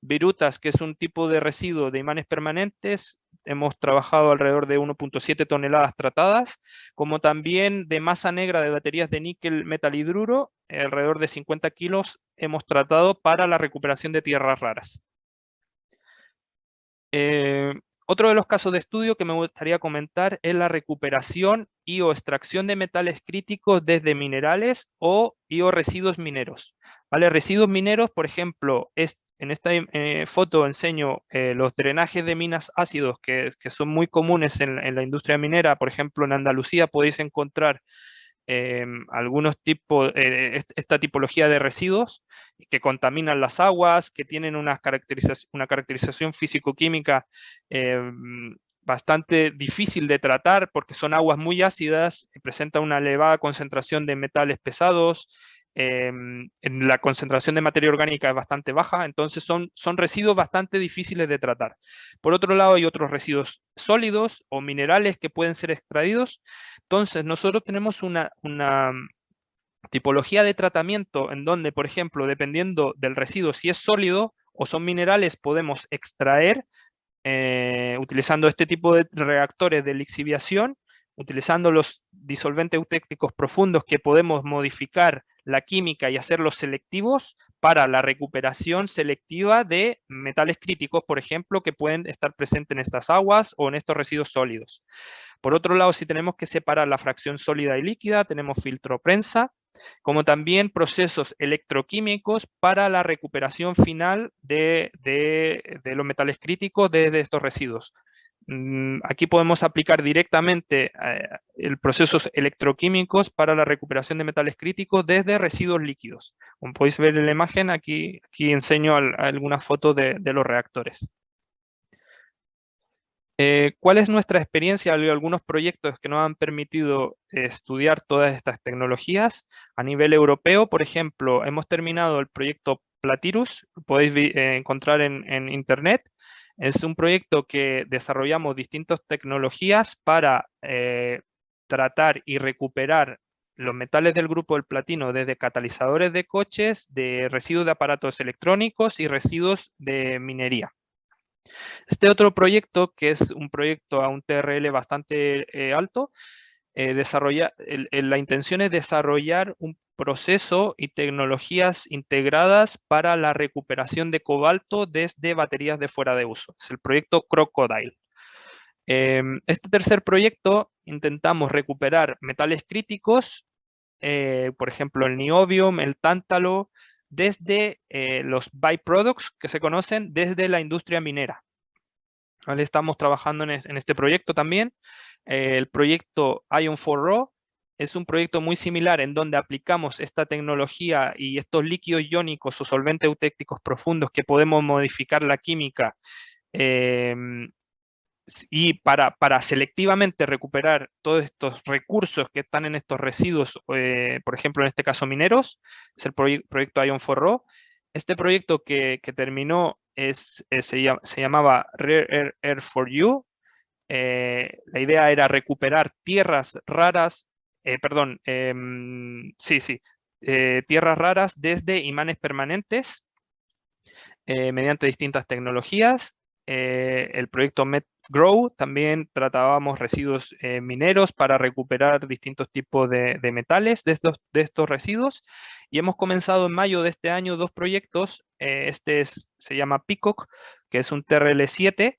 virutas, que es un tipo de residuo de imanes permanentes, hemos trabajado alrededor de 1.7 toneladas tratadas, como también de masa negra de baterías de níquel metalhidruro, alrededor de 50 kilos hemos tratado para la recuperación de tierras raras. Otro de los casos de estudio que me gustaría comentar es la recuperación y o extracción de metales críticos desde minerales o residuos mineros. ¿Vale? Residuos mineros, por ejemplo, en esta foto enseño los drenajes de minas ácidos que son muy comunes en la industria minera. Por ejemplo, en Andalucía podéis encontrar algunos tipos, esta tipología de residuos que contaminan las aguas, que tienen una caracterización físico-química bastante difícil de tratar porque son aguas muy ácidas, presentan una elevada concentración de metales pesados, en la concentración de materia orgánica es bastante baja, entonces son residuos bastante difíciles de tratar. Por otro lado, hay otros residuos sólidos o minerales que pueden ser extraídos. Entonces, nosotros tenemos una tipología de tratamiento en donde, por ejemplo, dependiendo del residuo, si es sólido o son minerales, podemos extraer utilizando este tipo de reactores de lixiviación, utilizando los disolventes eutécticos profundos que podemos modificar la química y hacerlos selectivos para la recuperación selectiva de metales críticos, por ejemplo, que pueden estar presentes en estas aguas o en estos residuos sólidos. Por otro lado, si tenemos que separar la fracción sólida y líquida, tenemos filtro prensa, como también procesos electroquímicos para la recuperación final de los metales críticos desde estos residuos. Aquí podemos aplicar directamente procesos electroquímicos para la recuperación de metales críticos desde residuos líquidos. Como podéis ver en la imagen, aquí enseño algunas fotos de los reactores. ¿Cuál es nuestra experiencia? Hay algunos proyectos que nos han permitido estudiar todas estas tecnologías a nivel europeo. Por ejemplo, hemos terminado el proyecto Platirus, lo podéis encontrar en internet. Es un proyecto que desarrollamos distintas tecnologías para tratar y recuperar los metales del grupo del platino desde catalizadores de coches, de residuos de aparatos electrónicos y residuos de minería. Este otro proyecto, que es un proyecto a un TRL bastante alto, la intención es desarrollar un proceso y tecnologías integradas para la recuperación de cobalto desde baterías de fuera de uso. Es el proyecto Crocodile. Este tercer proyecto intentamos recuperar metales críticos, por ejemplo el niobium, el tántalo, desde los byproducts que se conocen desde la industria minera. ¿Vale? Estamos trabajando en este proyecto también. El proyecto Ion4Raw es un proyecto muy similar en donde aplicamos esta tecnología y estos líquidos iónicos o solventes eutécticos profundos que podemos modificar la química y para selectivamente recuperar todos estos recursos que están en estos residuos, por ejemplo, en este caso mineros, es el proyecto Ion4Raw. Este proyecto que terminó se llamaba Rare Earth for You. La idea era recuperar tierras raras, tierras raras desde imanes permanentes mediante distintas tecnologías. El proyecto MetGrow también tratábamos residuos mineros para recuperar distintos tipos de metales de estos residuos. Y hemos comenzado en mayo de este año 2 proyectos. Se llama Peacock, que es un TRL7,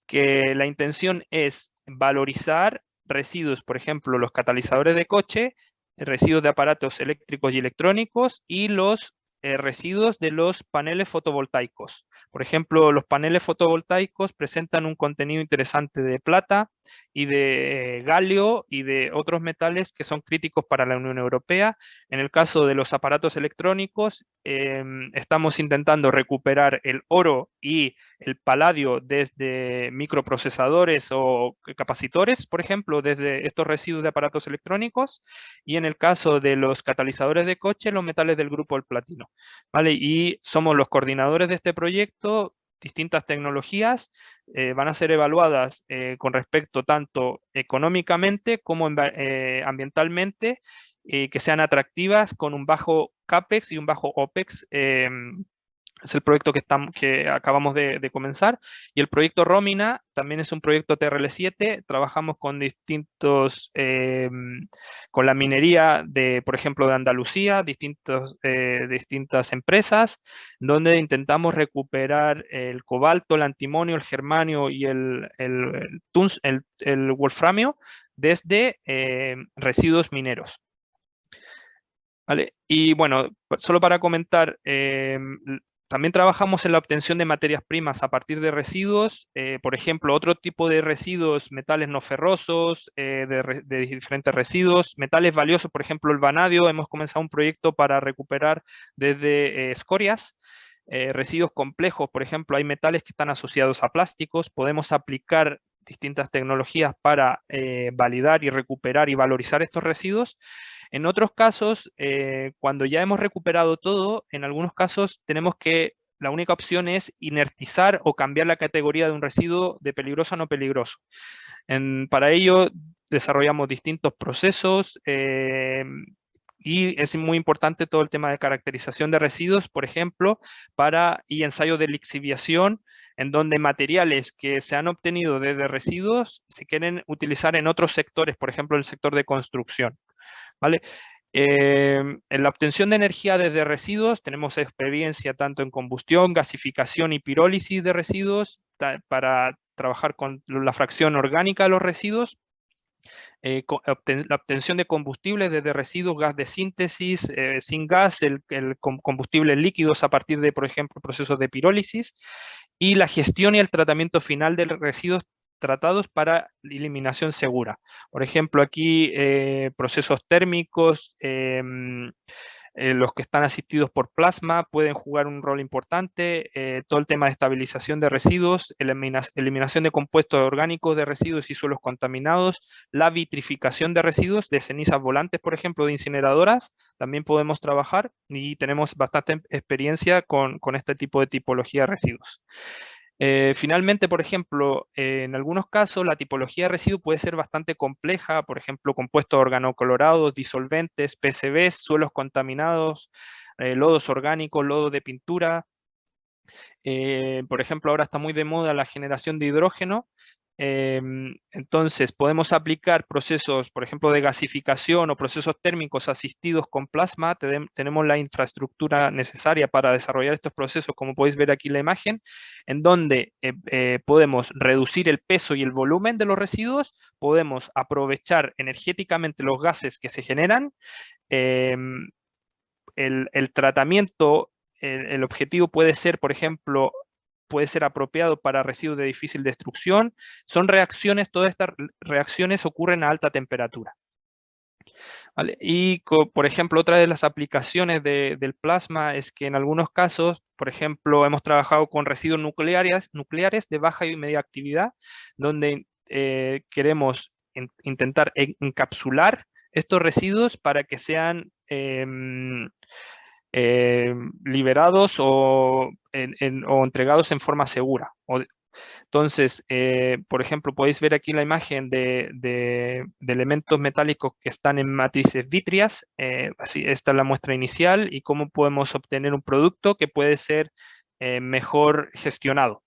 que la intención es valorizar residuos, por ejemplo, los catalizadores de coche, residuos de aparatos eléctricos y electrónicos y los residuos de los paneles fotovoltaicos. Por ejemplo, los paneles fotovoltaicos presentan un contenido interesante de plata y de galio y de otros metales que son críticos para la Unión Europea. En el caso de los aparatos electrónicos, estamos intentando recuperar el oro y el paladio desde microprocesadores o capacitores, por ejemplo, desde estos residuos de aparatos electrónicos, y en el caso de los catalizadores de coche, los metales del grupo del platino, ¿vale? Y somos los coordinadores de este proyecto. Distintas tecnologías van a ser evaluadas con respecto tanto económicamente como ambientalmente, que sean atractivas con un bajo CAPEX y un bajo OPEX. Es el proyecto que acabamos de comenzar. Y el proyecto Romina también es un proyecto TRL7. Trabajamos con con la minería por ejemplo, de Andalucía, distintas empresas, donde intentamos recuperar el cobalto, el antimonio, el germanio y el wolframio desde residuos mineros. ¿Vale? Y bueno, solo para comentar, también trabajamos en la obtención de materias primas a partir de residuos, por ejemplo, otro tipo de residuos, metales no ferrosos, de diferentes residuos, metales valiosos, por ejemplo, el vanadio. Hemos comenzado un proyecto para recuperar desde escorias, residuos complejos, por ejemplo, hay metales que están asociados a plásticos. Podemos aplicar distintas tecnologías para validar y recuperar y valorizar estos residuos. En otros casos, cuando ya hemos recuperado todo, en algunos casos la única opción es inertizar o cambiar la categoría de un residuo de peligroso a no peligroso. Para ello desarrollamos distintos procesos y es muy importante todo el tema de caracterización de residuos, por ejemplo, y ensayo de lixiviación, en donde materiales que se han obtenido desde residuos se quieren utilizar en otros sectores, por ejemplo, el sector de construcción. ¿Vale? En la obtención de energía desde residuos tenemos experiencia tanto en combustión, gasificación y pirólisis de residuos para trabajar con la fracción orgánica de los residuos. La obtención de combustibles desde residuos, gas de síntesis, sin gas, combustibles líquidos a partir de, por ejemplo, procesos de pirólisis, y la gestión y el tratamiento final de residuos tratados para eliminación segura. Por ejemplo, aquí procesos térmicos, los que están asistidos por plasma pueden jugar un rol importante, todo el tema de estabilización de residuos, eliminación de compuestos orgánicos de residuos y suelos contaminados, la vitrificación de residuos, de cenizas volantes, por ejemplo, de incineradoras, también podemos trabajar y tenemos bastante experiencia con este tipo de tipología de residuos. Finalmente, por ejemplo, en algunos casos la tipología de residuo puede ser bastante compleja, por ejemplo, compuestos organocolorados, disolventes, PCBs, suelos contaminados, lodos orgánicos, lodo de pintura. Por ejemplo, ahora está muy de moda la generación de hidrógeno. Entonces, podemos aplicar procesos, por ejemplo, de gasificación o procesos térmicos asistidos con plasma. Tenemos la infraestructura necesaria para desarrollar estos procesos, como podéis ver aquí en la imagen, en donde podemos reducir el peso y el volumen de los residuos, podemos aprovechar energéticamente los gases que se generan. El tratamiento, el objetivo puede ser, por ejemplo, puede ser apropiado para residuos de difícil destrucción. Son reacciones, todas estas reacciones ocurren a alta temperatura. ¿Vale? Y, por ejemplo, otra de las aplicaciones del plasma es que en algunos casos, por ejemplo, hemos trabajado con residuos nucleares de baja y media actividad, donde queremos intentar encapsular estos residuos para que sean liberados o entregados en forma segura. Entonces, por ejemplo, podéis ver aquí la imagen de elementos metálicos que están en matrices vítreas. Así, esta es la muestra inicial y cómo podemos obtener un producto que puede ser mejor gestionado.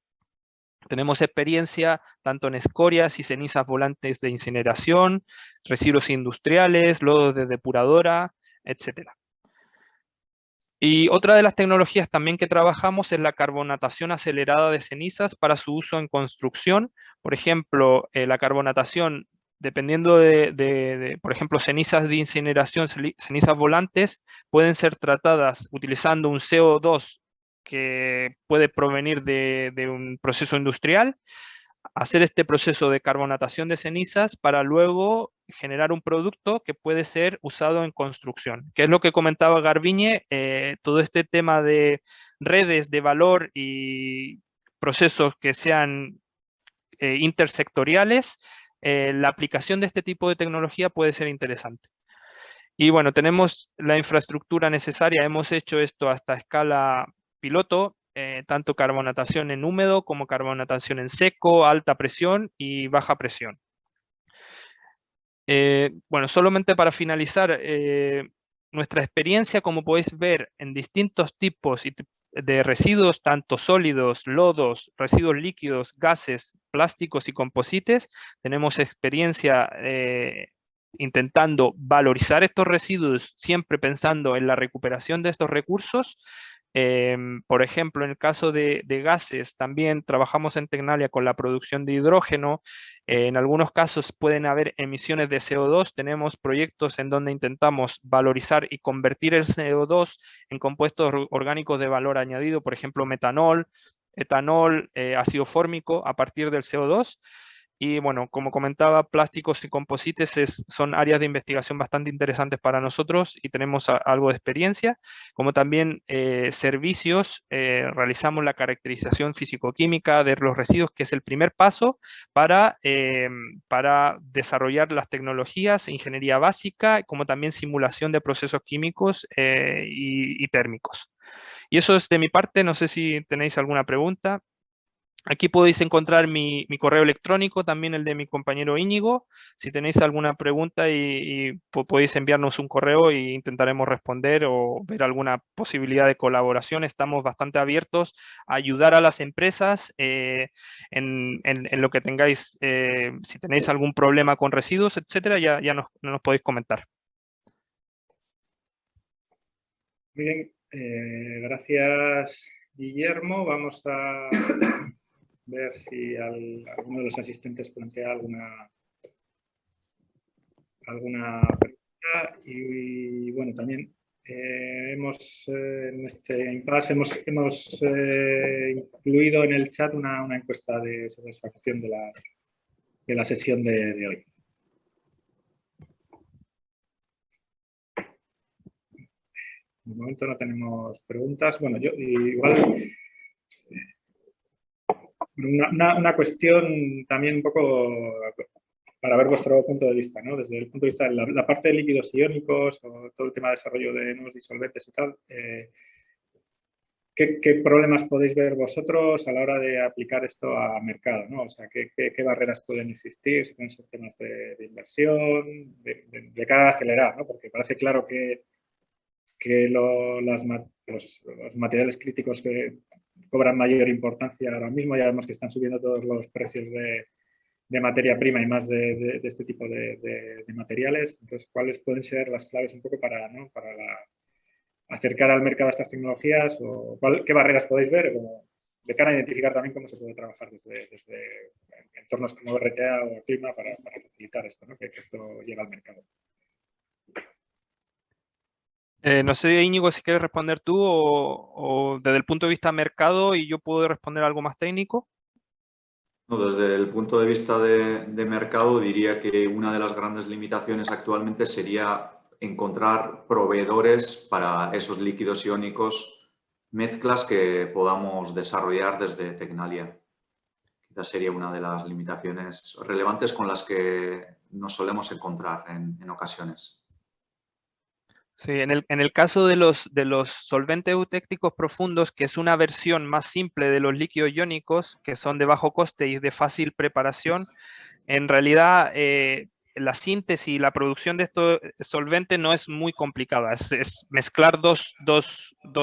Tenemos experiencia tanto en escorias y cenizas volantes de incineración, residuos industriales, lodos de depuradora, etcétera. Y otra de las tecnologías también que trabajamos es la carbonatación acelerada de cenizas para su uso en construcción. Por ejemplo, la carbonatación dependiendo por ejemplo, cenizas de incineración, cenizas volantes, pueden ser tratadas utilizando un CO2 que puede provenir de un proceso industrial, hacer este proceso de carbonatación de cenizas para luego generar un producto que puede ser usado en construcción, que es lo que comentaba Garbiñe, todo este tema de redes de valor y procesos que sean intersectoriales, la aplicación de este tipo de tecnología puede ser interesante. Y bueno, tenemos la infraestructura necesaria, hemos hecho esto hasta escala piloto, tanto carbonatación en húmedo como carbonatación en seco, alta presión y baja presión. Bueno, solamente para finalizar, nuestra experiencia, como podéis ver, en distintos tipos de residuos, tanto sólidos, lodos, residuos líquidos, gases, plásticos y composites, tenemos experiencia intentando valorizar estos residuos, siempre pensando en la recuperación de estos recursos. Por ejemplo, en el caso de gases, también trabajamos en Tecnalia con la producción de hidrógeno. En algunos casos pueden haber emisiones de CO2. Tenemos proyectos en donde intentamos valorizar y convertir el CO2 en compuestos orgánicos de valor añadido, por ejemplo, metanol, etanol, ácido fórmico a partir del CO2. Y bueno, como comentaba, plásticos y composites son áreas de investigación bastante interesantes para nosotros y tenemos algo de experiencia. Como también servicios, realizamos la caracterización físico-química de los residuos, que es el primer paso para desarrollar las tecnologías, ingeniería básica, como también simulación de procesos químicos y térmicos. Y eso es de mi parte, no sé si tenéis alguna pregunta. Aquí podéis encontrar mi correo electrónico, también el de mi compañero Íñigo. Si tenéis alguna pregunta podéis enviarnos un correo e intentaremos responder o ver alguna posibilidad de colaboración. Estamos bastante abiertos a ayudar a las empresas en lo que tengáis. Si tenéis algún problema con residuos, etcétera, ya nos podéis comentar. Muy bien, gracias Guillermo. Vamos a ver si alguno de los asistentes plantea alguna pregunta. Y bueno, también en este impasse hemos incluido en el chat una encuesta de satisfacción de la sesión de hoy. De momento no tenemos preguntas. Bueno, yo igual una cuestión también un poco para ver vuestro punto de vista, ¿no? Desde el punto de vista de la parte de líquidos iónicos o todo el tema de desarrollo de nuevos disolventes y tal, ¿qué problemas podéis ver vosotros a la hora de aplicar esto a mercado, ¿no? O sea, ¿qué barreras pueden existir? Si pueden ser temas de inversión, de cara a acelerar, ¿no? Porque parece claro que los materiales críticos que cobran mayor importancia ahora mismo, ya vemos que están subiendo todos los precios de materia prima y más de este tipo de materiales. Entonces, ¿cuáles pueden ser las claves un poco para acercar al mercado a estas tecnologías? O ¿qué barreras podéis ver? De cara a identificar también cómo se puede trabajar desde entornos como RTA o Clima para facilitar esto, ¿no? Que esto llegue al mercado. No sé, Íñigo, si quieres responder tú o desde el punto de vista mercado y yo puedo responder algo más técnico. No, desde el punto de vista de mercado diría que una de las grandes limitaciones actualmente sería encontrar proveedores para esos líquidos iónicos, mezclas que podamos desarrollar desde Tecnalia. Quizás sería una de las limitaciones relevantes con las que nos solemos encontrar en ocasiones. Sí, en el caso de los solventes eutécticos profundos, que es una versión más simple de los líquidos iónicos, que son de bajo coste y de fácil preparación, en realidad la síntesis y la producción de estos solventes no es muy complicada. Es mezclar dos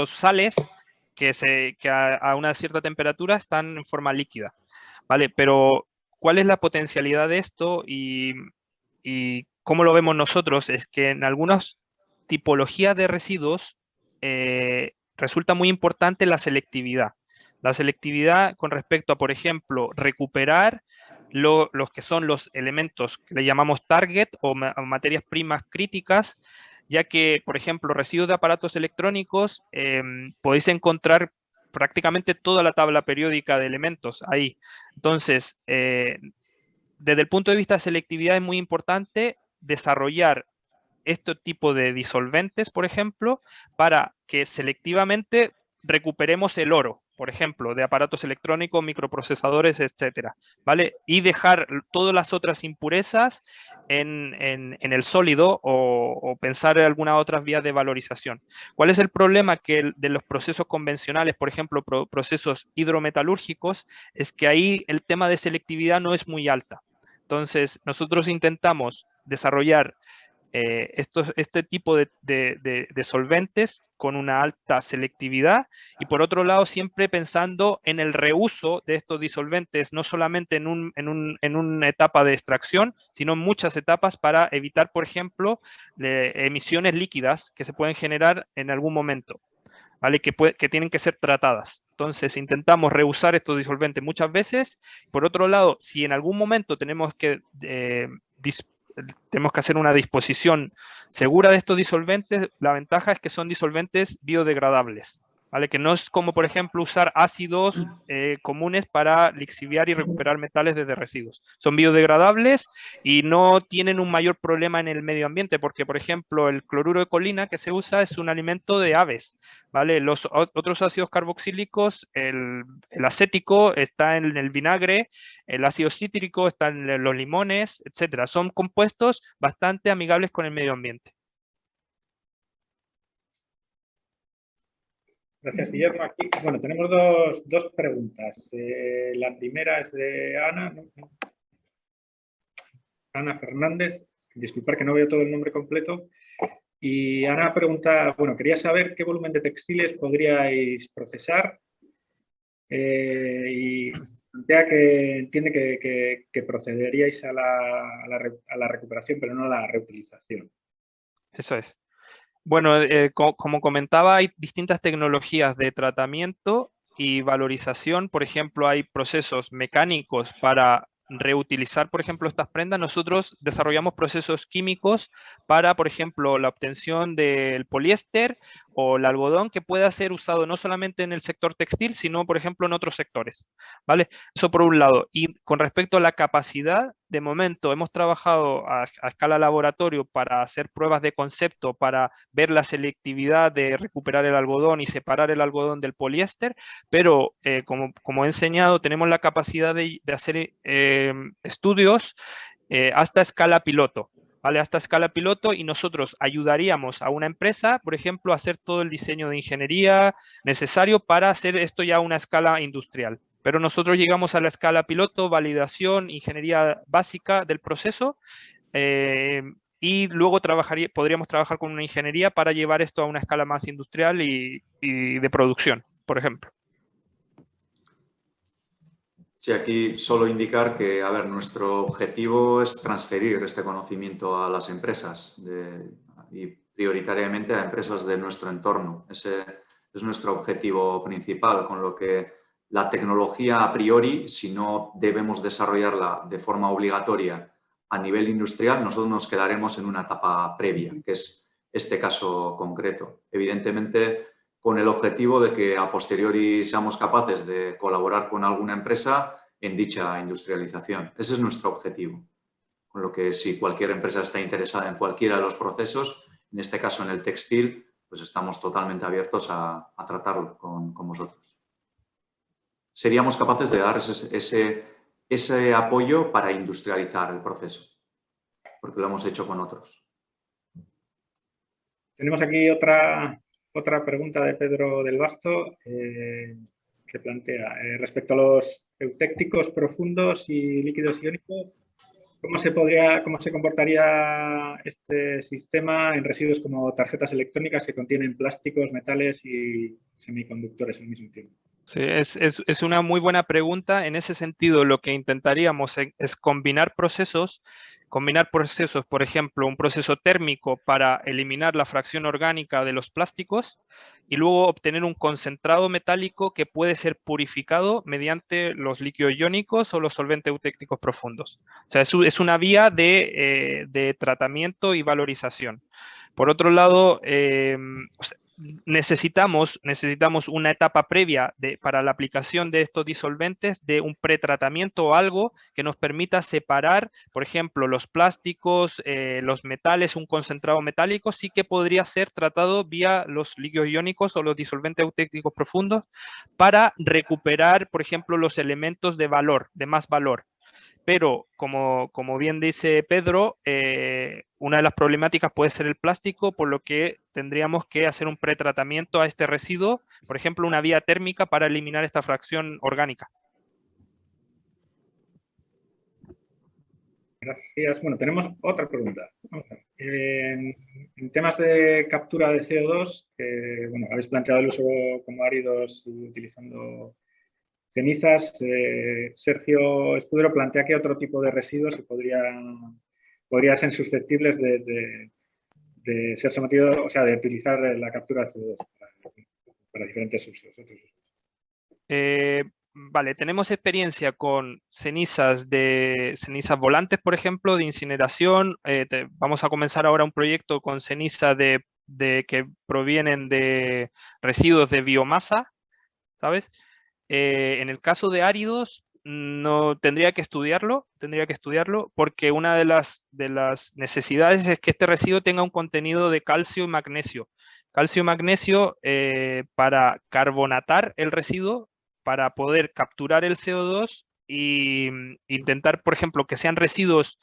sales que a una cierta temperatura están en forma líquida, ¿vale? Pero ¿cuál es la potencialidad de esto y cómo lo vemos nosotros? Es que en algunas tipología de residuos resulta muy importante la selectividad. La selectividad con respecto a, por ejemplo, recuperar los que son los elementos que le llamamos target o materias primas críticas, ya que, por ejemplo, residuos de aparatos electrónicos, podéis encontrar prácticamente toda la tabla periódica de elementos ahí. Entonces, desde el punto de vista de selectividad es muy importante desarrollar este tipo de disolventes, por ejemplo, para que selectivamente recuperemos el oro, por ejemplo, de aparatos electrónicos, microprocesadores, etcétera, ¿vale? Y dejar todas las otras impurezas en el sólido o pensar en algunas otras vías de valorización. ¿Cuál es el problema que de los procesos convencionales, por ejemplo, procesos hidrometalúrgicos, es que ahí el tema de selectividad no es muy alta? Entonces, nosotros intentamos desarrollar este tipo de solventes con una alta selectividad y por otro lado siempre pensando en el reuso de estos disolventes, no solamente en una etapa de extracción, sino en muchas etapas para evitar, por ejemplo, emisiones líquidas que se pueden generar en algún momento, ¿vale? Que tienen que ser tratadas. Entonces intentamos reusar estos disolventes muchas veces. Por otro lado, si en algún momento tenemos que hacer una disposición segura de estos disolventes, la ventaja es que son disolventes biodegradables, ¿vale? Que no es como, por ejemplo, usar ácidos comunes para lixiviar y recuperar metales desde residuos. Son biodegradables y no tienen un mayor problema en el medio ambiente, porque, por ejemplo, el cloruro de colina que se usa es un alimento de aves, ¿vale? Los otros ácidos carboxílicos, el acético está en el vinagre, el ácido cítrico está en los limones, etcétera. Son compuestos bastante amigables con el medio ambiente. Gracias, Guillermo. Aquí, bueno, tenemos dos preguntas. La primera es de Ana, ¿no? Ana Fernández. Disculpar que no veo todo el nombre completo. Y Ana pregunta, bueno, quería saber qué volumen de textiles podríais procesar y plantea que entiende que procederíais a la recuperación, pero no a la reutilización. Eso es. Bueno, como comentaba, hay distintas tecnologías de tratamiento y valorización. Por ejemplo, hay procesos mecánicos para reutilizar, por ejemplo, estas prendas. Nosotros desarrollamos procesos químicos para, por ejemplo, la obtención del poliéster o el algodón que pueda ser usado no solamente en el sector textil, sino, por ejemplo, en otros sectores, ¿vale? Eso por un lado. Y con respecto a la capacidad, de momento hemos trabajado a escala laboratorio para hacer pruebas de concepto, para ver la selectividad de recuperar el algodón y separar el algodón del poliéster, pero como he enseñado, tenemos la capacidad de hacer estudios hasta escala piloto. ¿Vale? Hasta escala piloto y nosotros ayudaríamos a una empresa, por ejemplo, a hacer todo el diseño de ingeniería necesario para hacer esto ya a una escala industrial. Pero nosotros llegamos a la escala piloto, validación, ingeniería básica del proceso y luego podríamos trabajar con una ingeniería para llevar esto a una escala más industrial y de producción, por ejemplo. Sí, aquí solo indicar que, a ver, nuestro objetivo es transferir este conocimiento a las empresas y prioritariamente a empresas de nuestro entorno. Ese es nuestro objetivo principal, con lo que la tecnología a priori, si no debemos desarrollarla de forma obligatoria a nivel industrial, nosotros nos quedaremos en una etapa previa, que es este caso concreto. Evidentemente, con el objetivo de que a posteriori seamos capaces de colaborar con alguna empresa en dicha industrialización. Ese es nuestro objetivo. Con lo que si cualquier empresa está interesada en cualquiera de los procesos, en este caso en el textil, pues estamos totalmente abiertos a tratarlo con vosotros. Seríamos capaces de dar ese apoyo para industrializar el proceso, porque lo hemos hecho con otros. Tenemos aquí otra pregunta de Pedro del Basto que plantea respecto a los eutécticos profundos y líquidos iónicos, ¿cómo se comportaría este sistema en residuos como tarjetas electrónicas que contienen plásticos, metales y semiconductores al mismo tiempo? Sí, es una muy buena pregunta. En ese sentido, lo que intentaríamos es combinar procesos combinar procesos, por ejemplo, un proceso térmico para eliminar la fracción orgánica de los plásticos y luego obtener un concentrado metálico que puede ser purificado mediante los líquidos iónicos o los solventes eutécticos profundos. O sea, es una vía de tratamiento y valorización. Por otro lado, o sea, necesitamos una etapa previa para la aplicación de estos disolventes, de un pretratamiento o algo que nos permita separar, por ejemplo, los plásticos, los metales, un concentrado metálico, sí que podría ser tratado vía los líquidos iónicos o los disolventes eutécticos profundos para recuperar, por ejemplo, los elementos de valor, de más valor. Pero, como bien dice Pedro, una de las problemáticas puede ser el plástico, por lo que tendríamos que hacer un pretratamiento a este residuo, por ejemplo, una vía térmica para eliminar esta fracción orgánica. Gracias. Bueno, tenemos otra pregunta. En temas de captura de CO2, bueno, habéis planteado el uso como áridos utilizando cenizas. Sergio Escudero plantea que otro tipo de residuos que podrían ser susceptibles de ser sometidos, o sea, de utilizar la captura de CO2 para diferentes usos. Vale, tenemos experiencia con cenizas volantes, por ejemplo, de incineración. Vamos a comenzar ahora un proyecto con cenizas que provienen de residuos de biomasa, ¿sabes? En el caso de áridos, no tendría que estudiarlo, porque una de las necesidades es que este residuo tenga un contenido de calcio y magnesio. Calcio y magnesio para carbonatar el residuo, para poder capturar el CO2 e intentar, por ejemplo, que sean residuos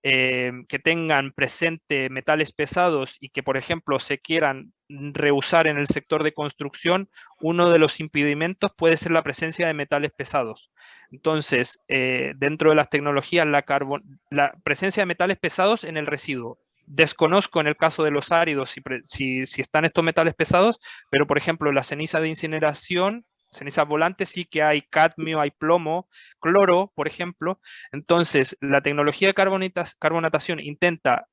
que tengan presente metales pesados y que, por ejemplo, se quieran reusar en el sector de construcción. Uno de los impedimentos puede ser la presencia de metales pesados. Entonces, dentro de las tecnologías, la presencia de metales pesados en el residuo. Desconozco en el caso de los áridos si están estos metales pesados, pero, por ejemplo, la ceniza de incineración, cenizas volantes, sí que hay cadmio, hay plomo, cloro, por ejemplo. Entonces, la tecnología de carbonatación intenta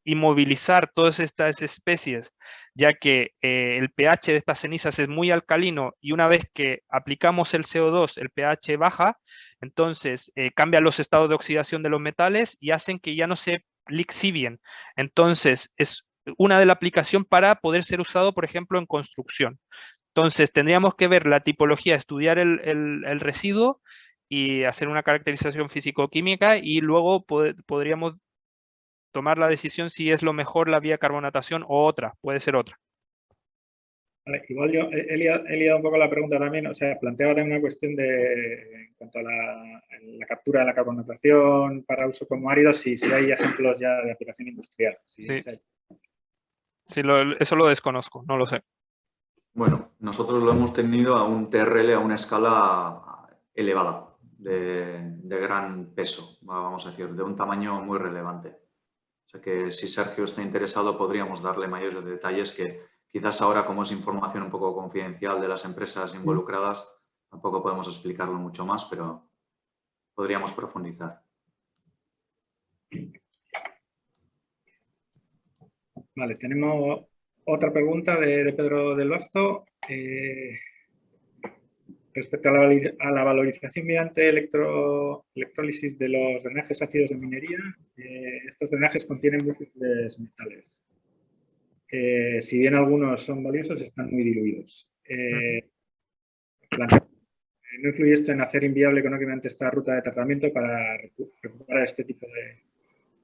inmovilizar todas estas especies, ya que el pH de estas cenizas es muy alcalino y una vez que aplicamos el CO2, el pH baja, entonces cambia los estados de oxidación de los metales y hacen que ya no se lixivien. Entonces, es una de la aplicación para poder ser usado, por ejemplo, en construcción. Entonces, tendríamos que ver la tipología, estudiar el residuo y hacer una caracterización físico-química y luego podríamos tomar la decisión si es lo mejor la vía carbonatación o otra, puede ser otra. Vale, igual yo he liado un poco la pregunta también, o sea, planteaba también una cuestión en cuanto a la captura de la carbonatación para uso como árido, si hay ejemplos ya de aplicación industrial. Sí, eso lo desconozco, no lo sé. Bueno, nosotros lo hemos tenido a un TRL a una escala elevada, de gran peso, vamos a decir, de un tamaño muy relevante. O sea que si Sergio está interesado podríamos darle mayores detalles que quizás ahora, como es información un poco confidencial de las empresas involucradas, tampoco podemos explicarlo mucho más, pero podríamos profundizar. Vale, tenemos otra pregunta de Pedro del Basto. Respecto a la valorización mediante electrólisis de los drenajes ácidos de minería, estos drenajes contienen múltiples metales. Si bien algunos son valiosos, están muy diluidos. ¿No influye esto en hacer inviable económicamente esta ruta de tratamiento para recuperar este tipo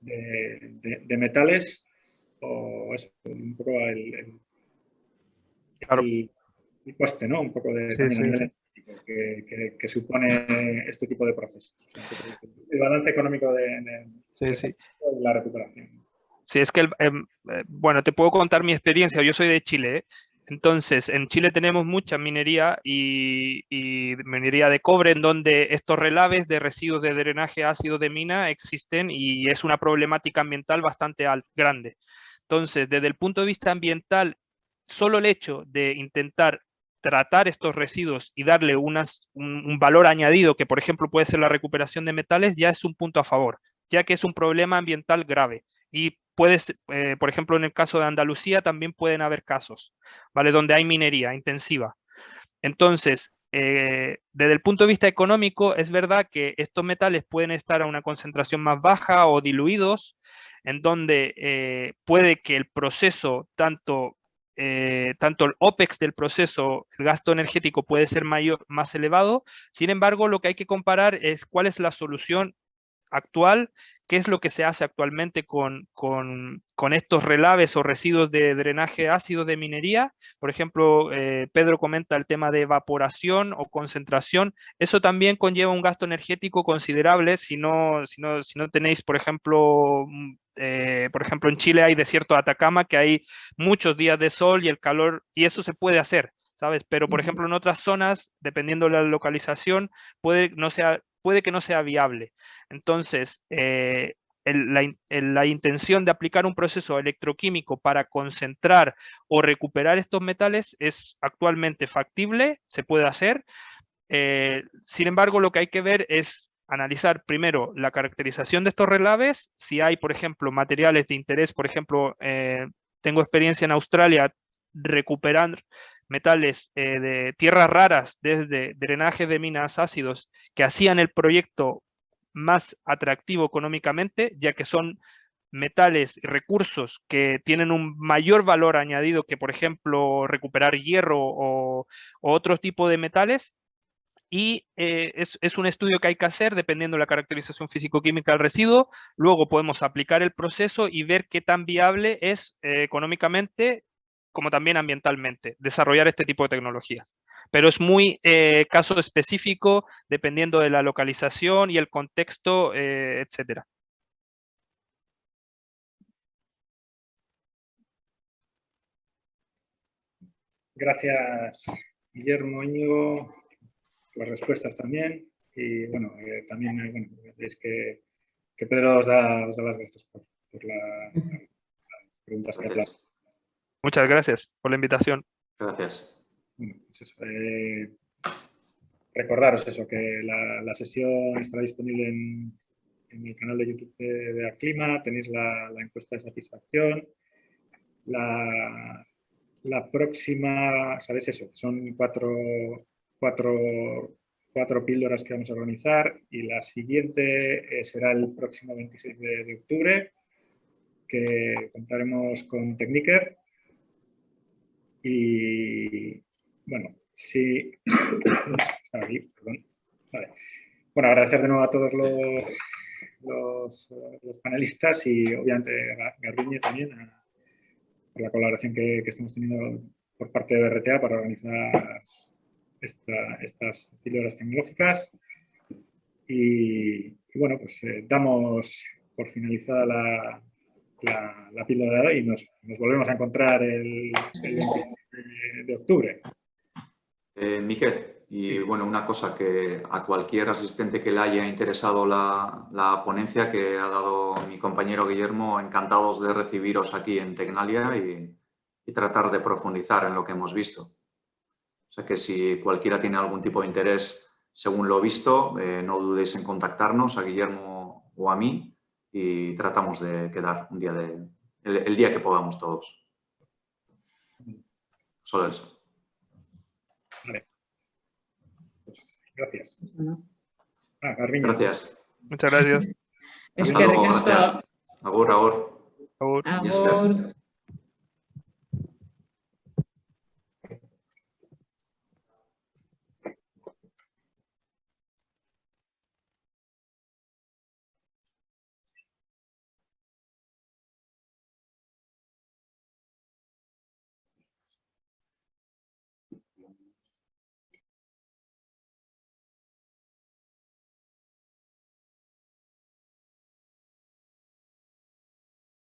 de metales? O es un poco el coste, ¿no? Un poco de que supone este tipo de procesos. O sea, el balance económico de la recuperación. Sí, es que, bueno, te puedo contar mi experiencia. Yo soy de Chile, ¿eh? Entonces, en Chile tenemos mucha minería y minería de cobre, en donde estos relaves de residuos de drenaje ácido de mina existen y es una problemática ambiental bastante grande. Entonces, desde el punto de vista ambiental, solo el hecho de intentar tratar estos residuos y darle un valor añadido, que por ejemplo puede ser la recuperación de metales, ya es un punto a favor. ya que es un problema ambiental grave. Y puedes, por ejemplo, en el caso de Andalucía también pueden haber casos, ¿vale? Donde hay minería intensiva. Entonces, desde el punto de vista económico, es verdad que estos metales pueden estar a una concentración más baja o diluidos, en donde puede que el proceso, tanto el OPEX del proceso, el gasto energético puede ser más elevado. Sin embargo, lo que hay que comparar es cuál es la solución actual, qué es lo que se hace actualmente con estos relaves o residuos de drenaje ácido de minería. Por ejemplo, Pedro comenta el tema de evaporación o concentración. Eso también conlleva un gasto energético considerable si no tenéis, por ejemplo, en Chile hay desierto de Atacama, que hay muchos días de sol y el calor, y eso se puede hacer, ¿sabes? Pero, por ejemplo, en otras zonas, dependiendo de la localización, puede que no sea viable. Entonces, la intención de aplicar un proceso electroquímico para concentrar o recuperar estos metales es actualmente factible, se puede hacer. Sin embargo, lo que hay que ver es analizar primero la caracterización de estos relaves, si hay, por ejemplo, materiales de interés, por ejemplo, tengo experiencia en Australia recuperando metales de tierras raras desde drenaje de minas ácidos que hacían el proyecto más atractivo económicamente, ya que son metales y recursos que tienen un mayor valor añadido que, por ejemplo, recuperar hierro o otro tipo de metales. Y es un estudio que hay que hacer dependiendo de la caracterización físico-química del residuo. Luego podemos aplicar el proceso y ver qué tan viable es económicamente como también ambientalmente desarrollar este tipo de tecnologías. Pero es muy caso específico dependiendo de la localización y el contexto, etcétera. Gracias, Guillermo, Íñigo, las respuestas también. Y bueno, también es que Pedro os da las gracias por las preguntas que ha planteado. Muchas gracias por la invitación. Gracias. Bueno, pues eso, recordaros eso, que la sesión estará disponible en el canal de YouTube de Aclima, tenéis la encuesta de satisfacción. La próxima, ¿sabéis eso? Son cuatro píldoras que vamos a organizar y la siguiente será el próximo 26 de octubre, que contaremos con Techniker. Y bueno, sí. Estaba aquí, perdón. Vale. Bueno, agradecer de nuevo a todos los panelistas y obviamente a Garbiñe también por la colaboración que estamos teniendo por parte de RTA para organizar estas píldoras tecnológicas. Y bueno, pues damos por finalizada la píldora de hoy y nos volvemos a encontrar el 26 de octubre. Miquel, y bueno, una cosa que a cualquier asistente que le haya interesado la ponencia que ha dado mi compañero Guillermo, encantados de recibiros aquí en Tecnalia y tratar de profundizar en lo que hemos visto. O sea que si cualquiera tiene algún tipo de interés según lo visto, no dudéis en contactarnos a Guillermo o a mí y tratamos de quedar un día el día que podamos todos. Solo eso. Vale. Pues, gracias. Garbiñe. Gracias. Muchas gracias. Hasta luego, gracias. Agur, agur. Agur. Agur.